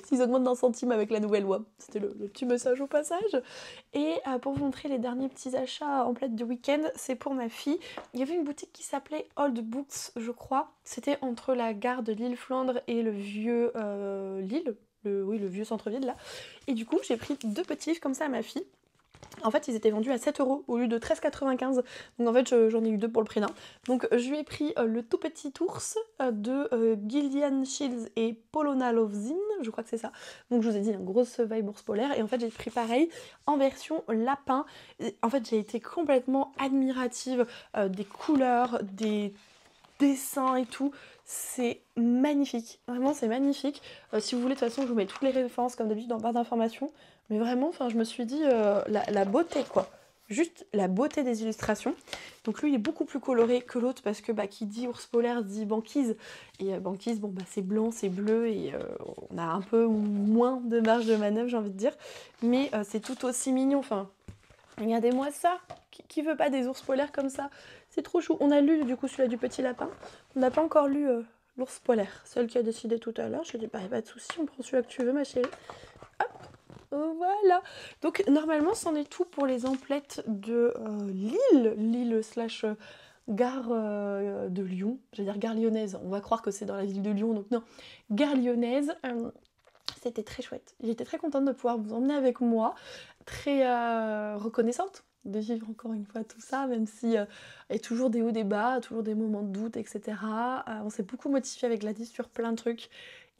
s'ils augmentent d'1 centime avec la nouvelle loi. C'était le petit message au passage. Et pour vous montrer les derniers petits achats en plate du week-end, c'est pour ma fille. Il y avait une boutique qui s'appelait Old Books, je crois. C'était entre la gare de Lille-Flandre et le vieux Lille. Le vieux centre-ville là. Et du coup, j'ai pris 2 petits livres comme ça à ma fille. En fait, ils étaient vendus à 7€ au lieu de 13,95€. Donc en fait, j'en ai eu 2 pour le prix d'un. Donc je lui ai pris le tout petit ours de Gillian Shields et Polona Lovzin, je crois que c'est ça. Donc je vous ai dit, une grosse vibe ours polaire. Et en fait, j'ai pris pareil en version lapin. Et en fait, j'ai été complètement admirative des couleurs, des dessins et tout. C'est magnifique, vraiment c'est magnifique. Si vous voulez, de toute façon je vous mets toutes les références comme d'habitude en barre d'informations, mais vraiment je me suis dit la beauté quoi, juste la beauté des illustrations. Donc lui il est beaucoup plus coloré que l'autre parce que qui dit ours polaire dit banquise, et banquise bon c'est blanc, c'est bleu, et on a un peu moins de marge de manœuvre j'ai envie de dire, mais c'est tout aussi mignon. Enfin regardez-moi ça, qui veut pas des ours polaires comme ça? C'est trop chou. On a lu du coup celui-là du petit lapin. On n'a pas encore lu l'ours polaire, celle qui a décidé tout à l'heure. Je lui ai dit, bah pas de souci, on prend celui-là que tu veux, ma chérie. Hop, voilà. Donc normalement, c'en est tout pour les emplettes de Lille slash gare de Lyon. J'allais dire gare lyonnaise, on va croire que c'est dans la ville de Lyon, donc non, gare lyonnaise. C'était très chouette. J'étais très contente de pouvoir vous emmener avec moi, très reconnaissante de vivre encore une fois tout ça, même si il y a toujours des hauts, des bas, toujours des moments de doute, etc. On s'est beaucoup motivé avec Gladys sur plein de trucs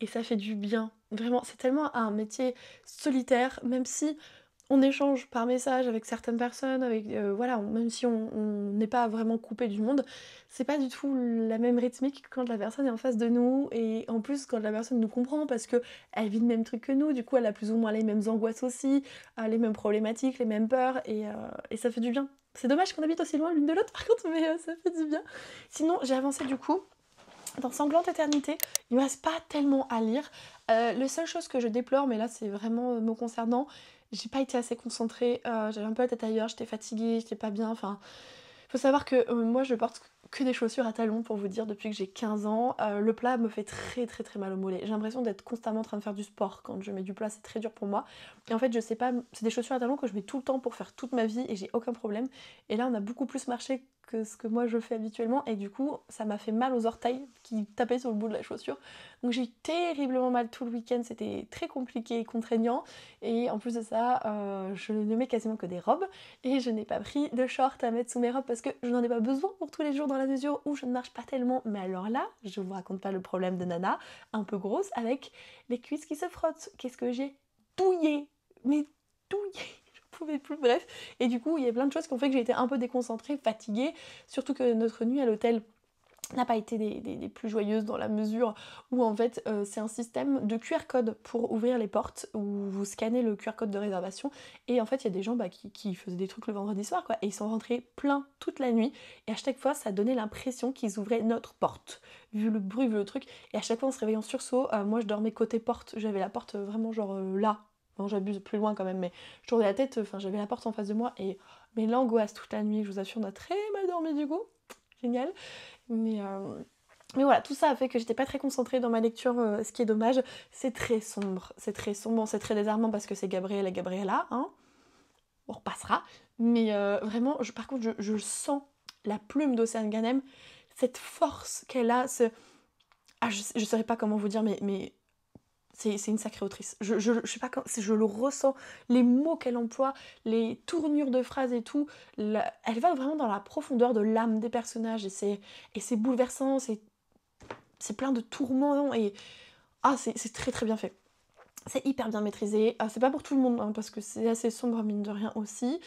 et ça fait du bien. Vraiment, c'est tellement un métier solitaire, même si on échange par message avec certaines personnes, avec voilà, même si on n'est pas vraiment coupé du monde, c'est pas du tout la même rythmique que quand la personne est en face de nous, et en plus quand la personne nous comprend parce que elle vit le même truc que nous, du coup elle a plus ou moins les mêmes angoisses aussi, les mêmes problématiques, les mêmes peurs, et ça fait du bien. C'est dommage qu'on habite aussi loin l'une de l'autre par contre, mais ça fait du bien. Sinon j'ai avancé du coup dans Sanglante Éternité, il ne me reste pas tellement à lire. La seule chose que je déplore, mais là c'est vraiment me concernant, j'ai pas été assez concentrée, j'avais un peu la tête ailleurs, j'étais fatiguée, j'étais pas bien, enfin... Faut savoir que moi je porte que des chaussures à talons pour vous dire depuis que j'ai 15 ans. Le plat me fait très très très mal au mollet. J'ai l'impression d'être constamment en train de faire du sport. Quand je mets du plat, c'est très dur pour moi. Et en fait, je sais pas, c'est des chaussures à talons que je mets tout le temps pour faire toute ma vie et j'ai aucun problème. Et là, on a beaucoup plus marché que ce que moi je fais habituellement et du coup, ça m'a fait mal aux orteils qui tapaient sur le bout de la chaussure. Donc j'ai eu terriblement mal tout le week-end, c'était très compliqué et contraignant. Et en plus de ça, je ne mets quasiment que des robes et je n'ai pas pris de short à mettre sous mes robes parce que je n'en ai pas besoin pour tous les jours dans la mesure où je ne marche pas tellement. Mais alors là, je vous raconte pas le problème de Nana, un peu grosse, avec les cuisses qui se frottent. Qu'est-ce que j'ai douillé, mais douillé, je pouvais plus, bref. Et du coup, il y a plein de choses qui ont fait que j'ai été un peu déconcentrée, fatiguée, surtout que notre nuit à l'hôtel n'a pas été des plus joyeuses dans la mesure où en fait c'est un système de QR code pour ouvrir les portes où vous scannez le QR code de réservation et en fait il y a des gens qui faisaient des trucs le vendredi soir quoi et ils sont rentrés plein toute la nuit et à chaque fois ça donnait l'impression qu'ils ouvraient notre porte vu le bruit, vu le truc et à chaque fois on se réveillait en sursaut, moi je dormais côté porte, j'avais la porte vraiment genre là, bon j'abuse plus loin quand même mais je tournais la tête, enfin j'avais la porte en face de moi et mais l'angoisse toute la nuit, je vous assure on a très mal dormi du coup, génial. Mais voilà, tout ça a fait que j'étais pas très concentrée dans ma lecture, ce qui est dommage. C'est très sombre, bon, c'est très désarmant parce que c'est Gabriel et Gabriella, hein. On repassera. Mais vraiment, par contre, je sens la plume d'Océane Ganem, cette force qu'elle a, je saurais pas comment vous dire, mais c'est une sacrée autrice. Je sais pas, je le ressens, les mots qu'elle emploie, les tournures de phrases et tout, elle va vraiment dans la profondeur de l'âme des personnages et c'est bouleversant, c'est plein de tourments et c'est très très bien fait. C'est hyper bien maîtrisé, c'est pas pour tout le monde hein, parce que c'est assez sombre mine de rien aussi.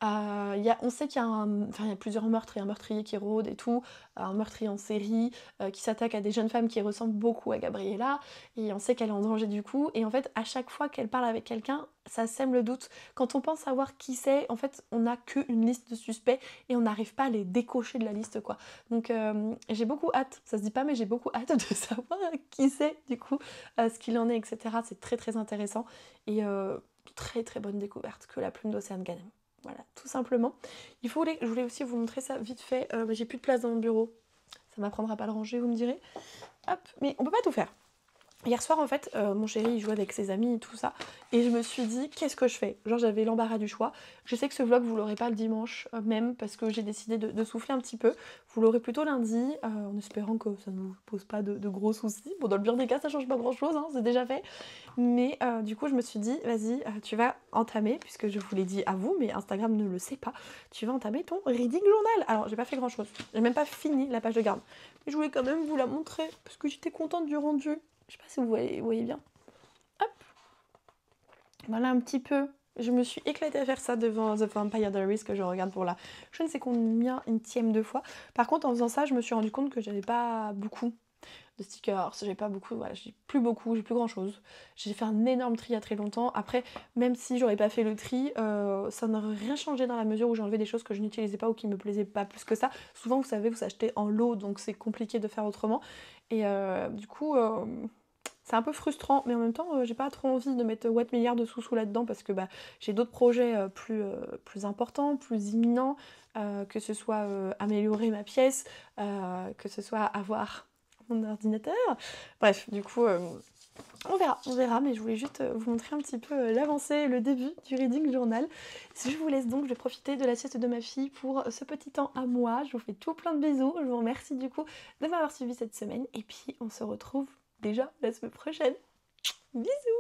On sait qu'il y a plusieurs meurtres et un meurtrier qui rôde et tout, un meurtrier en série qui s'attaque à des jeunes femmes qui ressemblent beaucoup à Gabriella et on sait qu'elle est en danger du coup et en fait à chaque fois qu'elle parle avec quelqu'un ça sème le doute. Quand on pense savoir qui c'est, en fait on n'a qu'une liste de suspects et on n'arrive pas à les décocher de la liste quoi. Donc j'ai beaucoup hâte, ça se dit pas mais j'ai beaucoup hâte de savoir qui c'est du coup, ce qu'il en est etc. C'est très très intéressant et très très bonne découverte que la plume d'Océane Ganem. Voilà, tout simplement. Je voulais aussi vous montrer ça vite fait. J'ai plus de place dans mon bureau. Ça m'apprendra pas à le ranger, vous me direz. Hop, mais on peut pas tout faire. Hier soir, en fait, mon chéri, il jouait avec ses amis et tout ça. Et je me suis dit, qu'est-ce que je fais? Genre, j'avais l'embarras du choix. Je sais que ce vlog, vous l'aurez pas le dimanche même, parce que j'ai décidé de souffler un petit peu. Vous l'aurez plutôt lundi, en espérant que ça ne vous pose pas de gros soucis. Bon, dans le pire des cas, ça change pas grand-chose, hein, c'est déjà fait. Mais du coup, je me suis dit, vas-y, tu vas entamer, puisque je vous l'ai dit à vous, mais Instagram ne le sait pas, tu vas entamer ton reading journal. Alors, j'ai pas fait grand-chose. J'ai même pas fini la page de garde. Mais je voulais quand même vous la montrer, parce que j'étais contente du rendu. Je sais pas si vous voyez bien. Hop. Voilà un petit peu. Je me suis éclatée à faire ça devant The Vampire Diaries que je regarde pour la je ne sais combien une de fois. Par contre, en faisant ça, je me suis rendu compte que j'avais pas beaucoup de stickers. J'ai pas beaucoup, voilà, j'ai plus grand chose. J'ai fait un énorme tri il y a très longtemps. Après, même si j'aurais pas fait le tri, ça n'aurait rien changé dans la mesure où j'ai enlevé des choses que je n'utilisais pas ou qui me plaisaient pas plus que ça. Souvent, vous savez, vous achetez en lot, donc c'est compliqué de faire autrement. Et du coup... c'est un peu frustrant, mais en même temps, j'ai pas trop envie de mettre what milliard de sous là-dedans parce que j'ai d'autres projets plus importants, plus imminents, que ce soit améliorer ma pièce, que ce soit avoir mon ordinateur. Bref, du coup, on verra, mais je voulais juste vous montrer un petit peu l'avancée, le début du reading journal. Je vous laisse donc, je vais profiter de la sieste de ma fille pour ce petit temps à moi. Je vous fais tout plein de bisous. Je vous remercie du coup de m'avoir suivi cette semaine et puis on se retrouve déjà la semaine prochaine. Bisous!